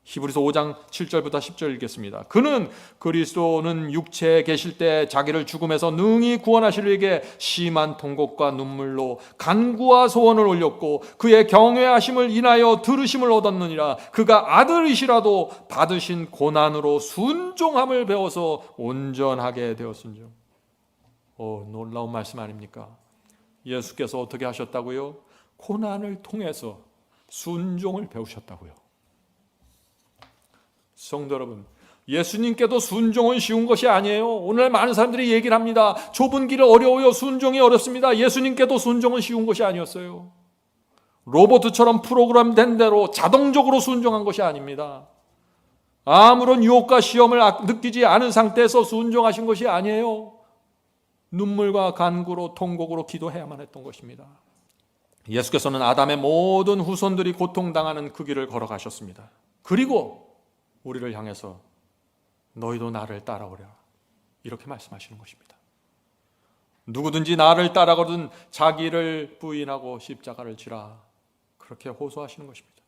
히브리서 5장 7절부터 10절 읽겠습니다. 그는 그리스도는 육체에 계실 때 자기를 죽음에서 능히 구원하실 이에게 심한 통곡과 눈물로 간구와 소원을 올렸고 그의 경외하심을 인하여 들으심을 얻었느니라. 그가 아들이시라도 받으신 고난으로 순종함을 배워서 온전하게 되었은즉. 놀라운 말씀 아닙니까? 예수께서 어떻게 하셨다고요? 고난을 통해서 순종을 배우셨다고요. 성도 여러분, 예수님께도 순종은 쉬운 것이 아니에요. 오늘 많은 사람들이 얘기를 합니다. 좁은 길은 어려워요. 순종이 어렵습니다. 예수님께도 순종은 쉬운 것이 아니었어요. 로봇처럼 프로그램된 대로 자동적으로 순종한 것이 아닙니다. 아무런 유혹과 시험을 느끼지 않은 상태에서 순종하신 것이 아니에요. 눈물과 간구로 통곡으로 기도해야만 했던 것입니다. 예수께서는 아담의 모든 후손들이 고통당하는 그 길을 걸어가셨습니다. 그리고 우리를 향해서 너희도 나를 따라오라, 이렇게 말씀하시는 것입니다. 누구든지 나를 따라거든 자기를 부인하고 십자가를 지라, 그렇게 호소하시는 것입니다.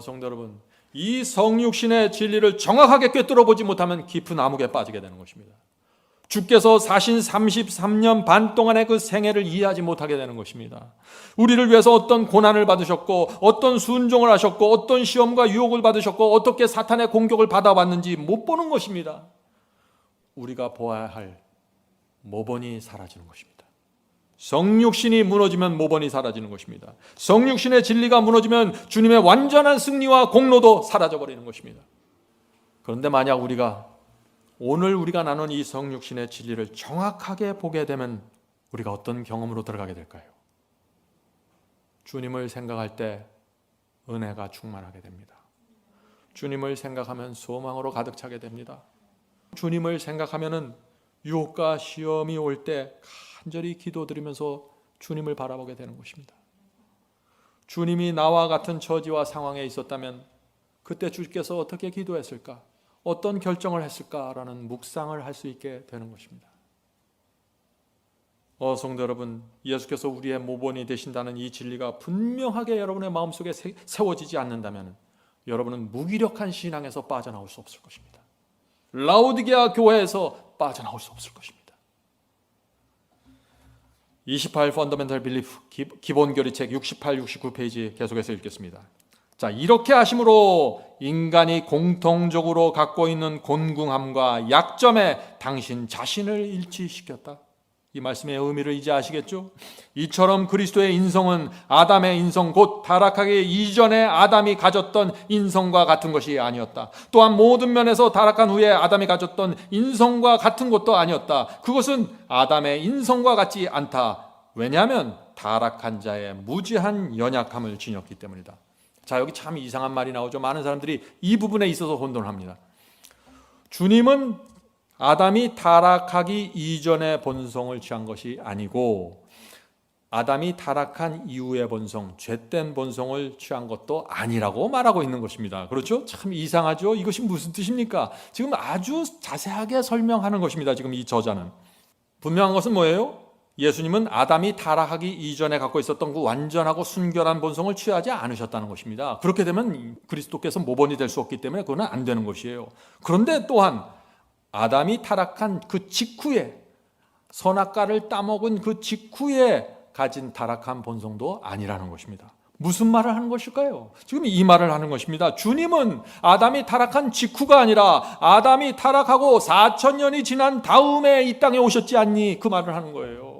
성도 여러분, 이 성육신의 진리를 정확하게 꿰뚫어 보지 못하면 깊은 암흑에 빠지게 되는 것입니다. 주께서 사신 33년 반 동안의 그 생애를 이해하지 못하게 되는 것입니다. 우리를 위해서 어떤 고난을 받으셨고, 어떤 순종을 하셨고, 어떤 시험과 유혹을 받으셨고, 어떻게 사탄의 공격을 받아왔는지 못 보는 것입니다. 우리가 보아야 할 모본이 사라지는 것입니다. 성육신이 무너지면 모본이 사라지는 것입니다. 성육신의 진리가 무너지면 주님의 완전한 승리와 공로도 사라져버리는 것입니다. 그런데 만약 오늘 우리가 나눈 이 성육신의 진리를 정확하게 보게 되면 우리가 어떤 경험으로 들어가게 될까요? 주님을 생각할 때 은혜가 충만하게 됩니다. 주님을 생각하면 소망으로 가득 차게 됩니다. 주님을 생각하면은 유혹과 시험이 올 때 간절히 기도드리면서 주님을 바라보게 되는 것입니다. 주님이 나와 같은 처지와 상황에 있었다면 그때 주께서 어떻게 기도했을까? 어떤 결정을 했을까라는 묵상을 할 수 있게 되는 것입니다. 성도 여러분, 예수께서 우리의 모본이 되신다는 이 진리가 분명하게 여러분의 마음속에 세워지지 않는다면 여러분은 무기력한 신앙에서 빠져나올 수 없을 것입니다. 라오디게아 교회에서 빠져나올 수 없을 것입니다. 28 Fundamental Belief 기본교리책 68, 69페이지 계속해서 읽겠습니다. 자, 이렇게 하심으로 인간이 공통적으로 갖고 있는 곤궁함과 약점에 당신 자신을 일치시켰다. 이 말씀의 의미를 이제 아시겠죠? 이처럼 그리스도의 인성은 아담의 인성 곧 타락하기 이전에 아담이 가졌던 인성과 같은 것이 아니었다. 또한 모든 면에서 타락한 후에 아담이 가졌던 인성과 같은 것도 아니었다. 그것은 아담의 인성과 같지 않다. 왜냐하면 타락한 자의 무지한 연약함을 지녔기 때문이다. 자, 여기 참 이상한 말이 나오죠. 많은 사람들이 이 부분에 있어서 혼돈을 합니다. 주님은 아담이 타락하기 이전의 본성을 취한 것이 아니고 아담이 타락한 이후의 본성, 죄된 본성을 취한 것도 아니라고 말하고 있는 것입니다. 그렇죠? 참 이상하죠? 이것이 무슨 뜻입니까? 지금 아주 자세하게 설명하는 것입니다. 지금 이 저자는. 분명한 것은 뭐예요? 예수님은 아담이 타락하기 이전에 갖고 있었던 그 완전하고 순결한 본성을 취하지 않으셨다는 것입니다. 그렇게 되면 그리스도께서 모본이 될 수 없기 때문에 그건 안 되는 것이에요. 그런데 또한 아담이 타락한 그 직후에, 선악과를 따먹은 그 직후에 가진 타락한 본성도 아니라는 것입니다. 무슨 말을 하는 것일까요? 지금 이 말을 하는 것입니다. 주님은 아담이 타락한 직후가 아니라 아담이 타락하고 4,000년이 지난 다음에 이 땅에 오셨지 않니? 그 말을 하는 거예요.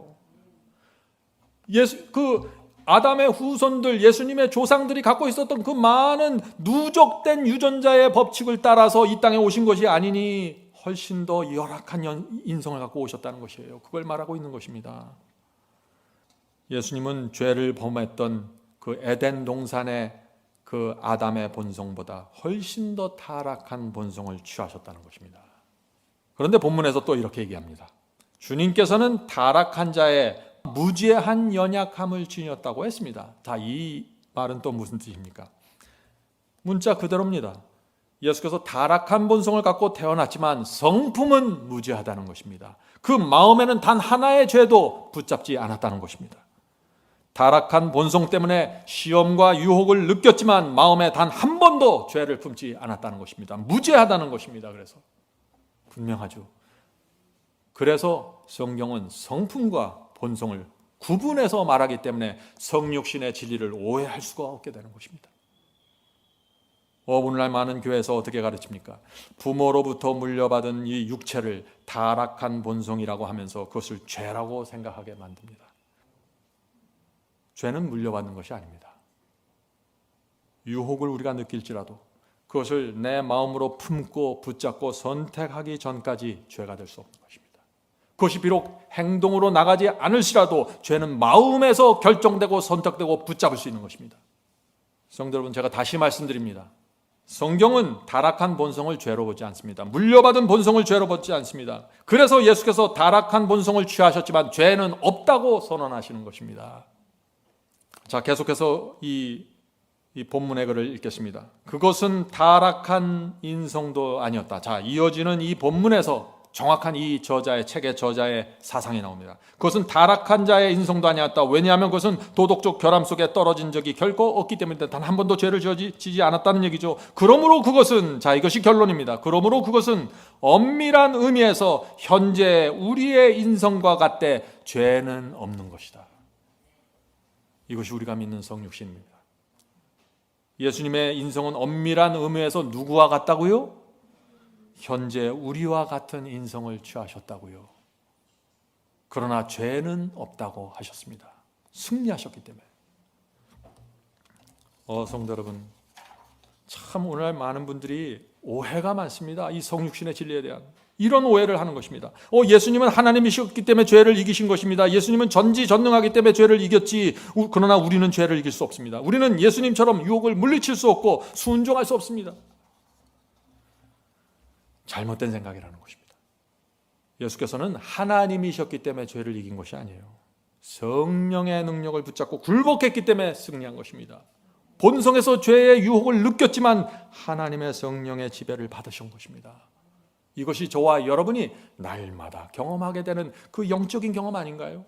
아담의 후손들, 예수님의 조상들이 갖고 있었던 그 많은 누적된 유전자의 법칙을 따라서 이 땅에 오신 것이 아니니 훨씬 더 열악한 인성을 갖고 오셨다는 것이에요. 그걸 말하고 있는 것입니다. 예수님은 죄를 범했던 그 에덴 동산의 그 아담의 본성보다 훨씬 더 타락한 본성을 취하셨다는 것입니다. 그런데 본문에서 또 이렇게 얘기합니다. 주님께서는 타락한 자의 무지한 연약함을 지녔다고 했습니다. 자, 이 말은 또 무슨 뜻입니까? 문자 그대로입니다. 예수께서 타락한 본성을 갖고 태어났지만 성품은 무지하다는 것입니다. 그 마음에는 단 하나의 죄도 붙잡지 않았다는 것입니다. 타락한 본성 때문에 시험과 유혹을 느꼈지만 마음에 단 한 번도 죄를 품지 않았다는 것입니다. 무죄하다는 것입니다. 그래서 분명하죠. 그래서 성경은 성품과 본성을 구분해서 말하기 때문에 성육신의 진리를 오해할 수가 없게 되는 것입니다. 오늘날 많은 교회에서 어떻게 가르칩니까? 부모로부터 물려받은 이 육체를 타락한 본성이라고 하면서 그것을 죄라고 생각하게 만듭니다. 죄는 물려받는 것이 아닙니다. 유혹을 우리가 느낄지라도 그것을 내 마음으로 품고 붙잡고 선택하기 전까지 죄가 될 수 없는 것입니다. 그것이 비록 행동으로 나가지 않을지라도 죄는 마음에서 결정되고 선택되고 붙잡을 수 있는 것입니다. 성도 여러분, 제가 다시 말씀드립니다. 성경은 타락한 본성을 죄로 보지 않습니다. 물려받은 본성을 죄로 보지 않습니다. 그래서 예수께서 타락한 본성을 취하셨지만 죄는 없다고 선언하시는 것입니다. 자, 계속해서 이 본문의 글을 읽겠습니다. 그것은 타락한 인성도 아니었다. 자, 이어지는 이 본문에서 정확한 이 저자의 책의 저자의 사상이 나옵니다. 그것은 타락한 자의 인성도 아니었다. 왜냐하면 그것은 도덕적 결함 속에 떨어진 적이 결코 없기 때문에 단 한 번도 죄를 지지 않았다는 얘기죠. 그러므로 그것은, 자, 이것이 결론입니다. 그러므로 그것은 엄밀한 의미에서 현재 우리의 인성과 같되 죄는 없는 것이다. 이것이 우리가 믿는 성육신입니다. 예수님의 인성은 엄밀한 의미에서 누구와 같다고요? 현재 우리와 같은 인성을 취하셨다고요. 그러나 죄는 없다고 하셨습니다. 승리하셨기 때문에. 성도 여러분, 참 오늘날 많은 분들이 오해가 많습니다. 이 성육신의 진리에 대한 이런 오해를 하는 것입니다. 예수님은 하나님이셨기 때문에 죄를 이기신 것입니다. 예수님은 전지전능하기 때문에 죄를 이겼지. 그러나 우리는 죄를 이길 수 없습니다. 우리는 예수님처럼 유혹을 물리칠 수 없고 순종할 수 없습니다. 잘못된 생각이라는 것입니다. 예수께서는 하나님이셨기 때문에 죄를 이긴 것이 아니에요. 성령의 능력을 붙잡고 굴복했기 때문에 승리한 것입니다. 본성에서 죄의 유혹을 느꼈지만 하나님의 성령의 지배를 받으신 것입니다. 이것이 저와 여러분이 날마다 경험하게 되는 그 영적인 경험 아닌가요?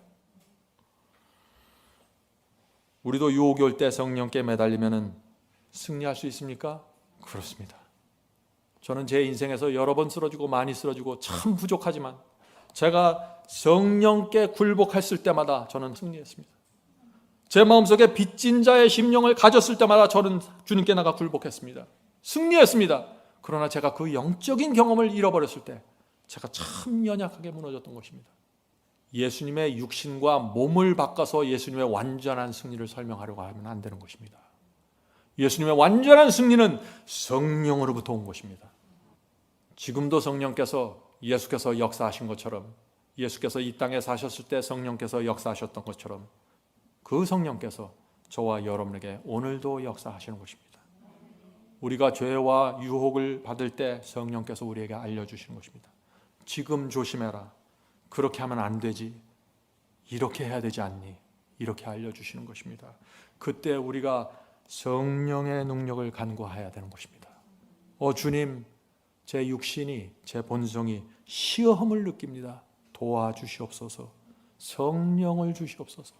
우리도 유혹이 올 때 성령께 매달리면 승리할 수 있습니까? 그렇습니다. 저는 제 인생에서 여러 번 쓰러지고 많이 쓰러지고 참 부족하지만 제가 성령께 굴복했을 때마다 저는 승리했습니다. 제 마음속에 빚진 자의 심령을 가졌을 때마다 저는 주님께 나가 굴복했습니다. 승리했습니다. 그러나 제가 그 영적인 경험을 잃어버렸을 때 제가 참 연약하게 무너졌던 것입니다. 예수님의 육신과 몸을 바꿔서 예수님의 완전한 승리를 설명하려고 하면 안 되는 것입니다. 예수님의 완전한 승리는 성령으로부터 온 것입니다. 지금도 성령께서 예수께서 역사하신 것처럼, 예수께서 이 땅에 사셨을 때 성령께서 역사하셨던 것처럼 그 성령께서 저와 여러분에게 오늘도 역사하시는 것입니다. 우리가 죄와 유혹을 받을 때 성령께서 우리에게 알려주시는 것입니다. 지금 조심해라. 그렇게 하면 안 되지. 이렇게 해야 되지 않니? 이렇게 알려주시는 것입니다. 그때 우리가 성령의 능력을 간구해야 되는 것입니다. 주님, 제 육신이, 제 본성이 시험을 느낍니다. 도와주시옵소서. 성령을 주시옵소서.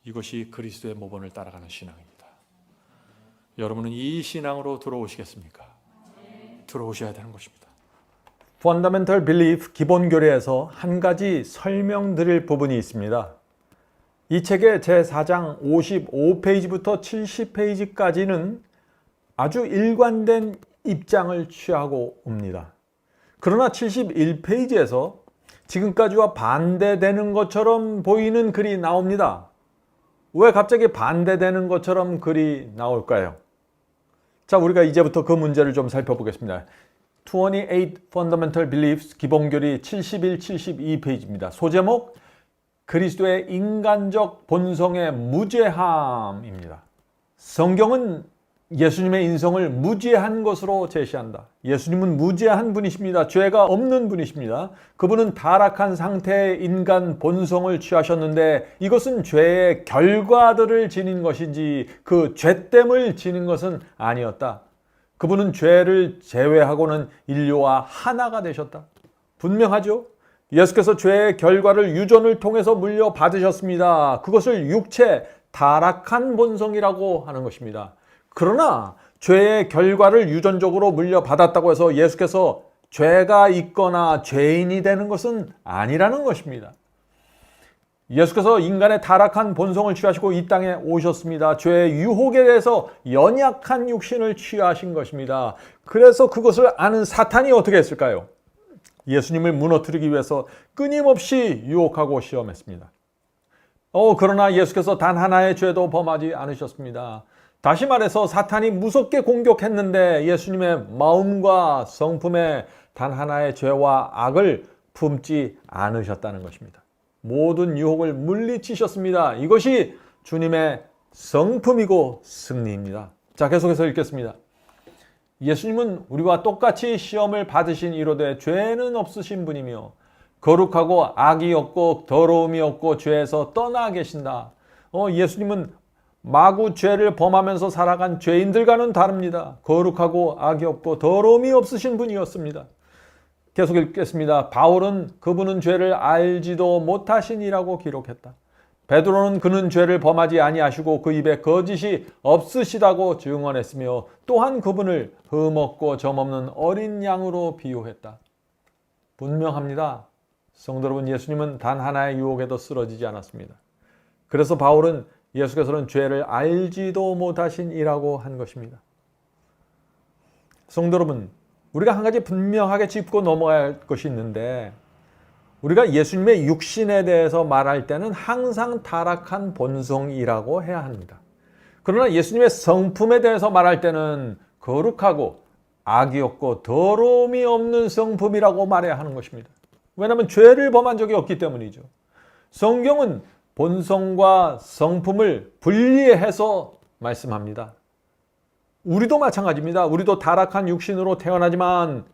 이것이 그리스도의 모본을 따라가는 신앙입니다. 여러분은 이 신앙으로 들어오시겠습니까? 들어오셔야 되는 것입니다. Fundamental Belief 기본 교리에서 한 가지 설명드릴 부분이 있습니다. 이 책의 제4장 55페이지부터 70페이지까지는 아주 일관된 입장을 취하고 옵니다. 그러나 71페이지에서 지금까지와 반대되는 것처럼 보이는 글이 나옵니다. 왜 갑자기 반대되는 것처럼 글이 나올까요? 자, 우리가 이제부터 그 문제를 좀 살펴보겠습니다. 28 Fundamental Beliefs 기본교리 71, 72페이지입니다. 소제목 그리스도의 인간적 본성의 무죄함입니다. 성경은 예수님의 인성을 무죄한 것으로 제시한다. 예수님은 무죄한 분이십니다. 죄가 없는 분이십니다. 그분은 타락한 상태의 인간 본성을 취하셨는데 이것은 죄의 결과들을 지닌 것이지 그 죄됨을 지닌 것은 아니었다. 그분은 죄를 제외하고는 인류와 하나가 되셨다. 분명하죠? 예수께서 죄의 결과를 유전을 통해서 물려받으셨습니다. 그것을 육체, 타락한 본성이라고 하는 것입니다. 그러나 죄의 결과를 유전적으로 물려받았다고 해서 예수께서 죄가 있거나 죄인이 되는 것은 아니라는 것입니다. 예수께서 인간의 타락한 본성을 취하시고 이 땅에 오셨습니다. 죄의 유혹에 대해서 연약한 육신을 취하신 것입니다. 그래서 그것을 아는 사탄이 어떻게 했을까요? 예수님을 무너뜨리기 위해서 끊임없이 유혹하고 시험했습니다. 그러나 예수께서 단 하나의 죄도 범하지 않으셨습니다. 다시 말해서 사탄이 무섭게 공격했는데 예수님의 마음과 성품에 단 하나의 죄와 악을 품지 않으셨다는 것입니다. 모든 유혹을 물리치셨습니다. 이것이 주님의 성품이고 승리입니다. 자, 계속해서 읽겠습니다. 예수님은 우리와 똑같이 시험을 받으신 이로되 죄는 없으신 분이며 거룩하고 악이 없고 더러움이 없고 죄에서 떠나 계신다. 예수님은 마구 죄를 범하면서 살아간 죄인들과는 다릅니다. 거룩하고 악이 없고 더러움이 없으신 분이었습니다. 계속 읽겠습니다. 바울은 그분은 죄를 알지도 못하시니라고 기록했다. 베드로는 그는 죄를 범하지 아니하시고 그 입에 거짓이 없으시다고 증언했으며 또한 그분을 흠없고 점없는 어린 양으로 비유했다. 분명합니다. 성도 여러분, 예수님은 단 하나의 유혹에도 쓰러지지 않았습니다. 그래서 바울은 예수께서는 죄를 알지도 못하신 이라고 한 것입니다. 성도 여러분, 우리가 한 가지 분명하게 짚고 넘어가야 할 것이 있는데, 우리가 예수님의 육신에 대해서 말할 때는 항상 타락한 본성이라고 해야 합니다. 그러나 예수님의 성품에 대해서 말할 때는 거룩하고 악이 없고 더러움이 없는 성품이라고 말해야 하는 것입니다. 왜냐하면 죄를 범한 적이 없기 때문이죠. 성경은 본성과 성품을 분리해서 말씀합니다. 우리도 마찬가지입니다. 우리도 타락한 육신으로 태어나지만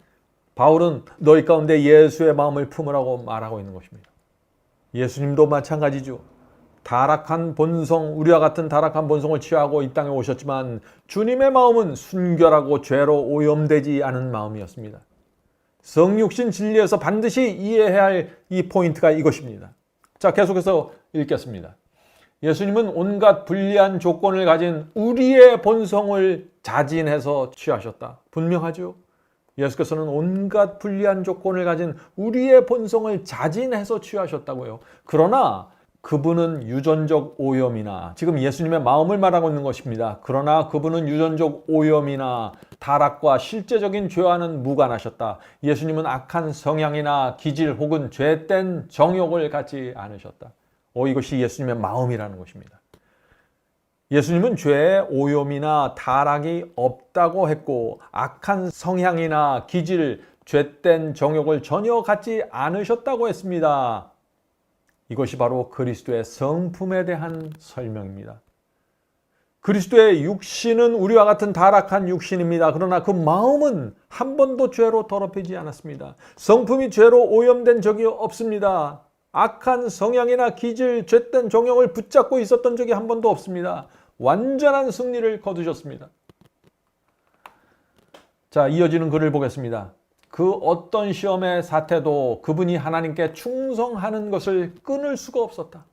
바울은 너희 가운데 예수의 마음을 품으라고 말하고 있는 것입니다. 예수님도 마찬가지죠. 타락한 본성, 우리와 같은 타락한 본성을 취하고 이 땅에 오셨지만 주님의 마음은 순결하고 죄로 오염되지 않은 마음이었습니다. 성육신 진리에서 반드시 이해해야 할 이 포인트가 이것입니다. 자, 계속해서 읽겠습니다. 예수님은 온갖 불리한 조건을 가진 우리의 본성을 자진해서 취하셨다. 분명하죠? 예수께서는 온갖 불리한 조건을 가진 우리의 본성을 자진해서 취하셨다고요. 그러나 그분은 유전적 오염이나, 지금 예수님의 마음을 말하고 있는 것입니다. 그러나 그분은 유전적 오염이나 타락과 실제적인 죄와는 무관하셨다. 예수님은 악한 성향이나 기질 혹은 죄된 정욕을 갖지 않으셨다. 이것이 예수님의 마음이라는 것입니다. 예수님은 죄의 오염이나 타락이 없다고 했고 악한 성향이나 기질, 죄된 정욕을 전혀 갖지 않으셨다고 했습니다. 이것이 바로 그리스도의 성품에 대한 설명입니다. 그리스도의 육신은 우리와 같은 타락한 육신입니다. 그러나 그 마음은 한 번도 죄로 더럽히지 않았습니다. 성품이 죄로 오염된 적이 없습니다. 악한 성향이나 기질, 죄된 정욕을 붙잡고 있었던 적이 한 번도 없습니다. 완전한 승리를 거두셨습니다. 자, 이어지는 글을 보겠습니다. 그 어떤 시험의 사태도 그분이 하나님께 충성하는 것을 끊을 수가 없었다.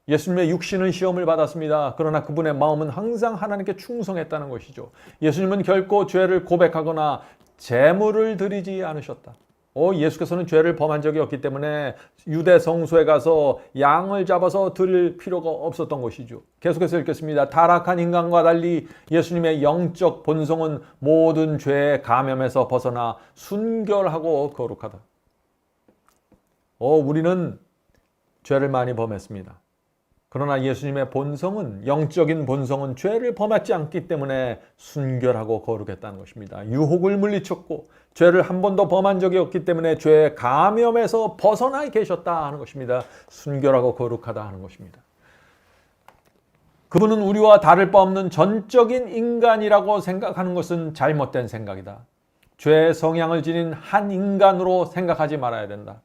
예수님의 육신은 시험을 받았습니다. 그러나 그분의 마음은 항상 하나님께 충성했다는 것이죠. 예수님은 결코 죄를 고백하거나 제물을 드리지 않으셨다. 예수께서는 죄를 범한 적이 없기 때문에 유대 성소에 가서 양을 잡아서 드릴 필요가 없었던 것이죠. 계속해서 읽겠습니다. 타락한 인간과 달리 예수님의 영적 본성은 모든 죄의 감염에서 벗어나 순결하고 거룩하다. 우리는 죄를 많이 범했습니다. 그러나 예수님의 본성은, 영적인 본성은 죄를 범하지 않기 때문에 순결하고 거룩했다는 것입니다. 유혹을 물리쳤고 죄를 한 번도 범한 적이 없기 때문에 죄의 감염에서 벗어나 계셨다 하는 것입니다. 순결하고 거룩하다 하는 것입니다. 그분은 우리와 다를 바 없는 전적인 인간이라고 생각하는 것은 잘못된 생각이다. 죄의 성향을 지닌 한 인간으로 생각하지 말아야 된다.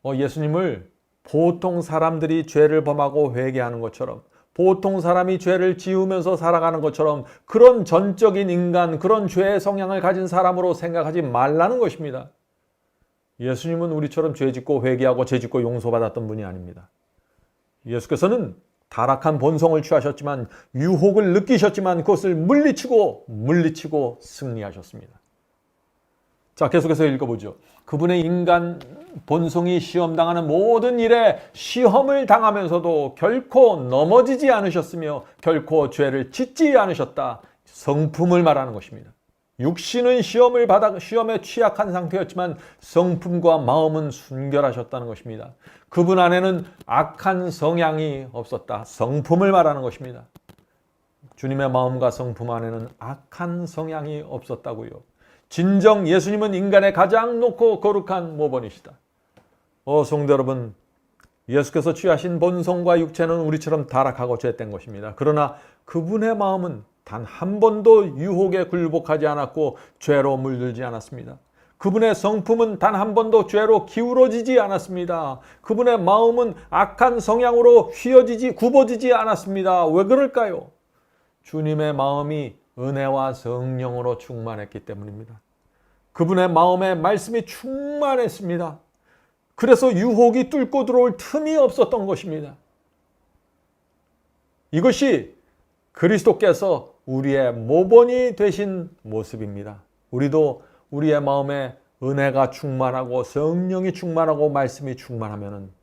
예수님을 보통 사람들이 죄를 범하고 회개하는 것처럼, 보통 사람이 죄를 지으면서 살아가는 것처럼 그런 전적인 인간, 그런 죄의 성향을 가진 사람으로 생각하지 말라는 것입니다. 예수님은 우리처럼 죄 짓고 회개하고 죄 짓고 용서받았던 분이 아닙니다. 예수께서는 타락한 본성을 취하셨지만, 유혹을 느끼셨지만 그것을 물리치고 승리하셨습니다. 자, 계속해서 읽어보죠. 그분의 인간 본성이 시험당하는 모든 일에 시험을 당하면서도 결코 넘어지지 않으셨으며 결코 죄를 짓지 않으셨다. 성품을 말하는 것입니다. 육신은 시험에 취약한 상태였지만 성품과 마음은 순결하셨다는 것입니다. 그분 안에는 악한 성향이 없었다. 성품을 말하는 것입니다. 주님의 마음과 성품 안에는 악한 성향이 없었다고요. 진정 예수님은 인간의 가장 높고 거룩한 모본이시다. 성도 여러분, 예수께서 취하신 본성과 육체는 우리처럼 타락하고 죄된 것입니다. 그러나 그분의 마음은 단 한 번도 유혹에 굴복하지 않았고 죄로 물들지 않았습니다. 그분의 성품은 단 한 번도 죄로 기울어지지 않았습니다. 그분의 마음은 악한 성향으로 굽어지지 않았습니다. 왜 그럴까요? 주님의 마음이 은혜와 성령으로 충만했기 때문입니다. 그분의 마음에 말씀이 충만했습니다. 그래서 유혹이 뚫고 들어올 틈이 없었던 것입니다. 이것이 그리스도께서 우리의 모본이 되신 모습입니다. 우리도 우리의 마음에 은혜가 충만하고 성령이 충만하고 말씀이 충만하면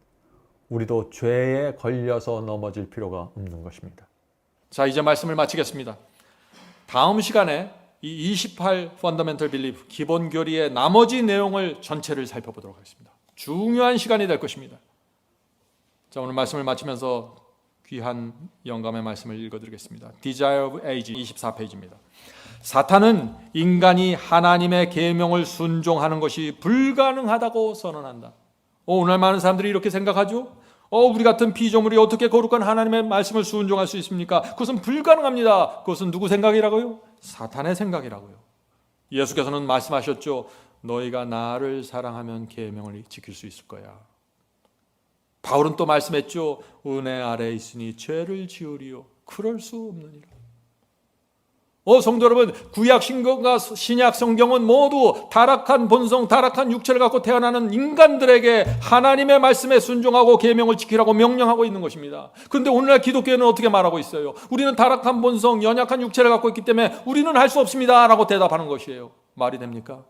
우리도 죄에 걸려서 넘어질 필요가 없는 것입니다. 자, 이제 말씀을 마치겠습니다. 다음 시간에 이 28 Fundamental Belief 기본 교리의 나머지 내용을 전체를 살펴보도록 하겠습니다. 중요한 시간이 될 것입니다. 자, 오늘 말씀을 마치면서 귀한 영감의 말씀을 읽어드리겠습니다. Desire of Age 24페이지입니다. 사탄은 인간이 하나님의 계명을 순종하는 것이 불가능하다고 선언한다. 오늘 많은 사람들이 이렇게 생각하죠? 우리 같은 피조물이 어떻게 거룩한 하나님의 말씀을 순종할 수 있습니까? 그것은 불가능합니다. 그것은 누구 생각이라고요? 사탄의 생각이라고요. 예수께서는 말씀하셨죠. 너희가 나를 사랑하면 계명을 지킬 수 있을 거야. 바울은 또 말씀했죠. 은혜 아래에 있으니 죄를 지으리요. 그럴 수 없느니라. 성도 여러분, 구약 신경과 신약 성경은 모두 타락한 본성, 타락한 육체를 갖고 태어나는 인간들에게 하나님의 말씀에 순종하고 계명을 지키라고 명령하고 있는 것입니다. 그런데 오늘날 기독교는 어떻게 말하고 있어요? 우리는 타락한 본성, 연약한 육체를 갖고 있기 때문에 우리는 할 수 없습니다 라고 대답하는 것이에요. 말이 됩니까?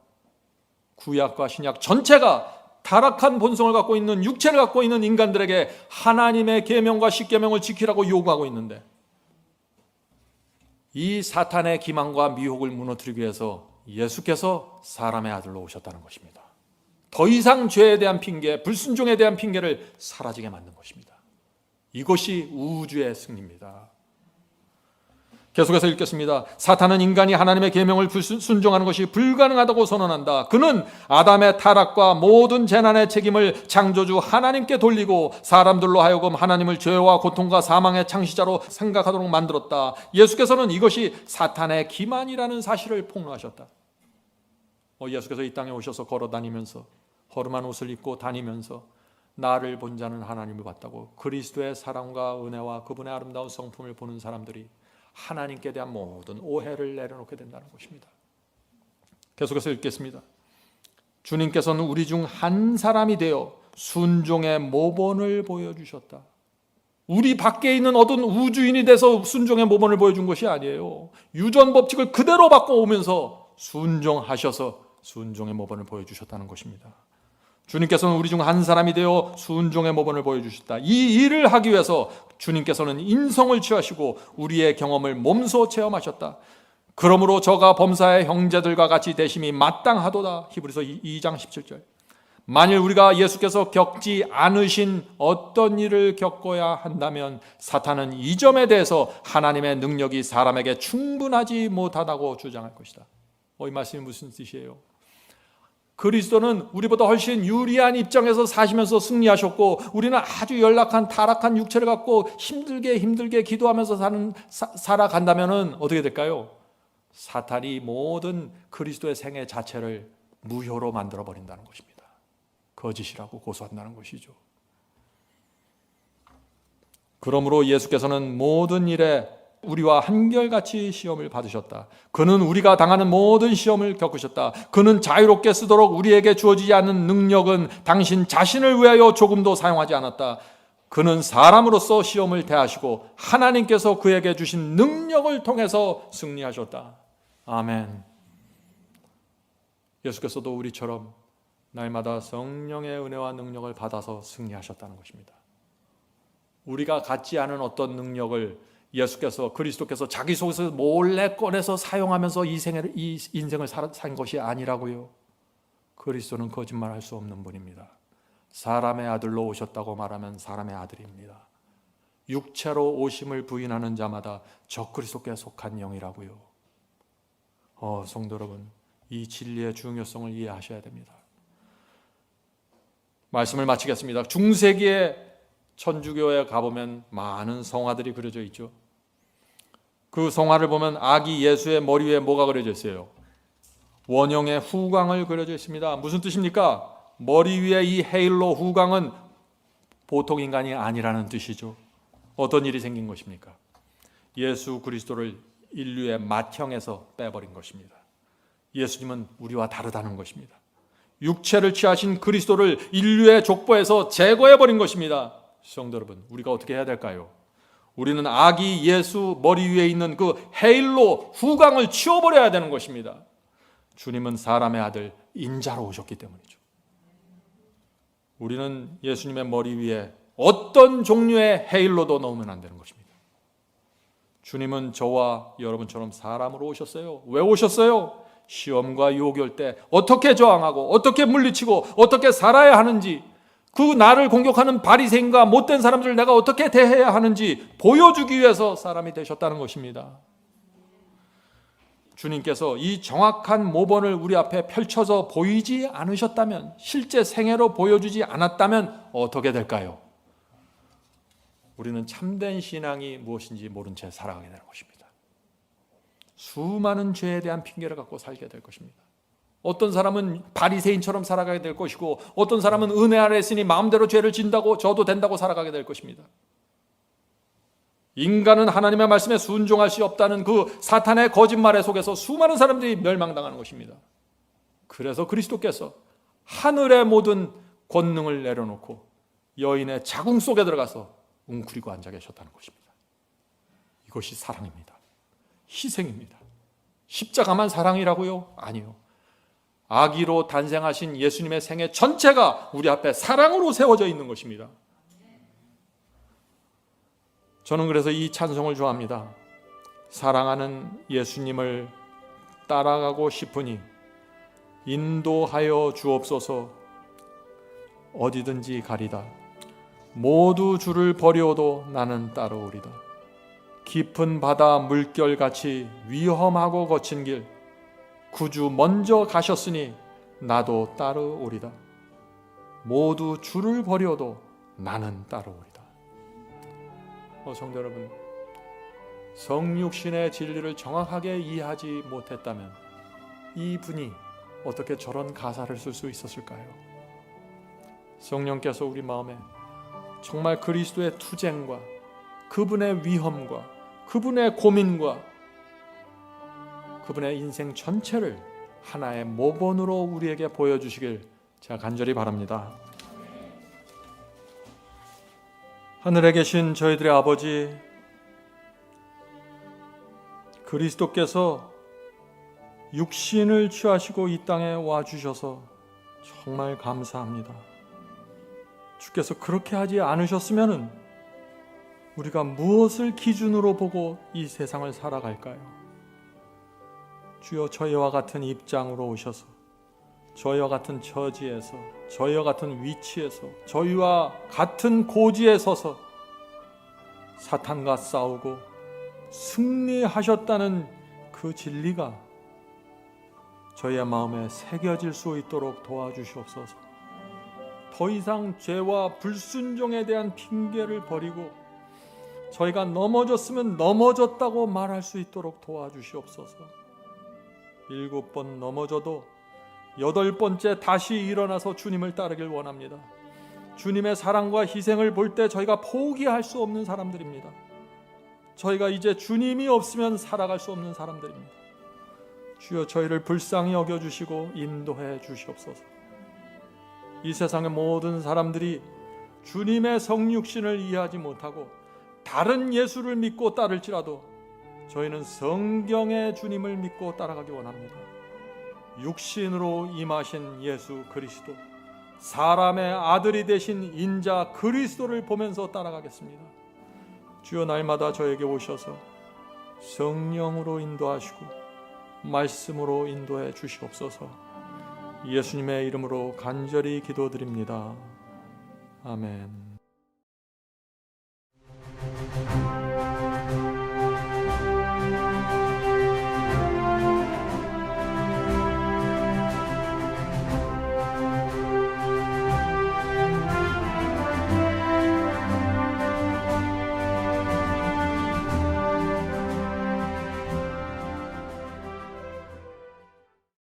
구약과 신약 전체가 타락한 본성을 갖고 있는 육체를 갖고 있는 인간들에게 하나님의 계명과 십계명을 지키라고 요구하고 있는데, 이 사탄의 기만과 미혹을 무너뜨리기 위해서 예수께서 사람의 아들로 오셨다는 것입니다. 더 이상 죄에 대한 핑계, 불순종에 대한 핑계를 사라지게 만든 것입니다. 이것이 우주의 승리입니다. 계속해서 읽겠습니다. 사탄은 인간이 하나님의 계명을 순종하는 것이 불가능하다고 선언한다. 그는 아담의 타락과 모든 재난의 책임을 창조주 하나님께 돌리고 사람들로 하여금 하나님을 죄와 고통과 사망의 창시자로 생각하도록 만들었다. 예수께서는 이것이 사탄의 기만이라는 사실을 폭로하셨다. 예수께서 이 땅에 오셔서 걸어다니면서 허름한 옷을 입고 다니면서 나를 본 자는 하나님을 봤다고, 그리스도의 사랑과 은혜와 그분의 아름다운 성품을 보는 사람들이 하나님께 대한 모든 오해를 내려놓게 된다는 것입니다. 계속해서 읽겠습니다. 주님께서는 우리 중 한 사람이 되어 순종의 모본을 보여주셨다. 우리 밖에 있는 어떤 우주인이 돼서 순종의 모본을 보여준 것이 아니에요. 유전 법칙을 그대로 바꿔오면서 순종하셔서 순종의 모본을 보여주셨다는 것입니다. 주님께서는 우리 중 한 사람이 되어 순종의 모본을 보여주셨다. 이 일을 하기 위해서 주님께서는 인성을 취하시고 우리의 경험을 몸소 체험하셨다. 그러므로 저가 범사의 형제들과 같이 되심이 마땅하도다. 히브리서 2장 17절. 만일 우리가 예수께서 겪지 않으신 어떤 일을 겪어야 한다면 사탄은 이 점에 대해서 하나님의 능력이 사람에게 충분하지 못하다고 주장할 것이다. 이 말씀이 무슨 뜻이에요? 그리스도는 우리보다 훨씬 유리한 입장에서 사시면서 승리하셨고, 우리는 아주 연약한 타락한 육체를 갖고 힘들게 기도하면서 살아간다면 어떻게 될까요? 사탄이 모든 그리스도의 생애 자체를 무효로 만들어버린다는 것입니다. 거짓이라고 고소한다는 것이죠. 그러므로 예수께서는 모든 일에 우리와 한결같이 시험을 받으셨다. 그는 우리가 당하는 모든 시험을 겪으셨다. 그는 자유롭게 쓰도록 우리에게 주어지지 않는 능력은 당신 자신을 위하여 조금도 사용하지 않았다. 그는 사람으로서 시험을 대하시고 하나님께서 그에게 주신 능력을 통해서 승리하셨다. 아멘. 예수께서도 우리처럼 날마다 성령의 은혜와 능력을 받아서 승리하셨다는 것입니다. 우리가 갖지 않은 어떤 능력을 그리스도께서 자기 속에서 몰래 꺼내서 사용하면서 이 인생을 산 것이 아니라고요. 그리스도는 거짓말할 수 없는 분입니다. 사람의 아들로 오셨다고 말하면 사람의 아들입니다. 육체로 오심을 부인하는 자마다 적그리스도께 속한 영이라고요. 성도 여러분, 이 진리의 중요성을 이해하셔야 됩니다. 말씀을 마치겠습니다. 중세기에 천주교에 가보면 많은 성화들이 그려져 있죠. 그 성화를 보면 아기 예수의 머리 위에 뭐가 그려져 있어요? 원형의 후광을 그려져 있습니다. 무슨 뜻입니까? 머리 위에 이 헤일로 후광은 보통 인간이 아니라는 뜻이죠. 어떤 일이 생긴 것입니까? 예수 그리스도를 인류의 맏형에서 빼버린 것입니다. 예수님은 우리와 다르다는 것입니다. 육체를 취하신 그리스도를 인류의 족보에서 제거해버린 것입니다. 성도 여러분, 우리가 어떻게 해야 될까요? 우리는 아기 예수 머리 위에 있는 그 헤일로 후광을 치워버려야 되는 것입니다. 주님은 사람의 아들 인자로 오셨기 때문이죠. 우리는 예수님의 머리 위에 어떤 종류의 헤일로도 넣으면 안 되는 것입니다. 주님은 저와 여러분처럼 사람으로 오셨어요. 왜 오셨어요? 시험과 유혹이 올 때 어떻게 저항하고 어떻게 물리치고 어떻게 살아야 하는지, 그 나를 공격하는 바리새인과 못된 사람들을 내가 어떻게 대해야 하는지 보여주기 위해서 사람이 되셨다는 것입니다. 주님께서 이 정확한 모본을 우리 앞에 펼쳐서 보이지 않으셨다면, 실제 생애로 보여주지 않았다면 어떻게 될까요? 우리는 참된 신앙이 무엇인지 모른 채 살아가게 되는 것입니다. 수많은 죄에 대한 핑계를 갖고 살게 될 것입니다. 어떤 사람은 바리새인처럼 살아가게 될 것이고, 어떤 사람은 은혜 아래 있으니 마음대로 죄를 진다고 저도 된다고 살아가게 될 것입니다. 인간은 하나님의 말씀에 순종할 수 없다는 그 사탄의 거짓말에 속에서 수많은 사람들이 멸망당하는 것입니다. 그래서 그리스도께서 하늘의 모든 권능을 내려놓고 여인의 자궁 속에 들어가서 웅크리고 앉아 계셨다는 것입니다. 이것이 사랑입니다. 희생입니다. 십자가만 사랑이라고요? 아니요. 아기로 탄생하신 예수님의 생애 전체가 우리 앞에 사랑으로 세워져 있는 것입니다. 저는 그래서 이 찬송을 좋아합니다. 사랑하는 예수님을 따라가고 싶으니 인도하여 주옵소서. 어디든지 가리다. 모두 주를 버려도 나는 따라오리다. 깊은 바다 물결같이 위험하고 거친 길 구주 먼저 가셨으니 나도 따라오리다. 모두 주를 버려도 나는 따라오리다. 성도 여러분, 성육신의 진리를 정확하게 이해하지 못했다면 이 분이 어떻게 저런 가사를 쓸 수 있었을까요? 성령께서 우리 마음에 정말 그리스도의 투쟁과 그분의 위험과 그분의 고민과 그분의 인생 전체를 하나의 모본으로 우리에게 보여주시길 제가 간절히 바랍니다. 하늘에 계신 저희들의 아버지, 그리스도께서 육신을 취하시고 이 땅에 와주셔서 정말 감사합니다. 주께서 그렇게 하지 않으셨으면 우리가 무엇을 기준으로 보고 이 세상을 살아갈까요? 주여, 저희와 같은 입장으로 오셔서 저희와 같은 처지에서, 저희와 같은 위치에서, 저희와 같은 고지에 서서 사탄과 싸우고 승리하셨다는 그 진리가 저희의 마음에 새겨질 수 있도록 도와주시옵소서. 더 이상 죄와 불순종에 대한 핑계를 버리고 저희가 넘어졌으면 넘어졌다고 말할 수 있도록 도와주시옵소서. 7번 넘어져도 8번째 다시 일어나서 주님을 따르길 원합니다. 주님의 사랑과 희생을 볼 때 저희가 포기할 수 없는 사람들입니다. 저희가 이제 주님이 없으면 살아갈 수 없는 사람들입니다. 주여, 저희를 불쌍히 여겨주시고 인도해 주시옵소서. 이 세상의 모든 사람들이 주님의 성육신을 이해하지 못하고 다른 예수를 믿고 따를지라도 저희는 성경의 주님을 믿고 따라가기 원합니다. 육신으로 임하신 예수 그리스도, 사람의 아들이 되신 인자 그리스도를 보면서 따라가겠습니다. 주여, 날마다 저에게 오셔서 성령으로 인도하시고 말씀으로 인도해 주시옵소서. 예수님의 이름으로 간절히 기도드립니다. 아멘.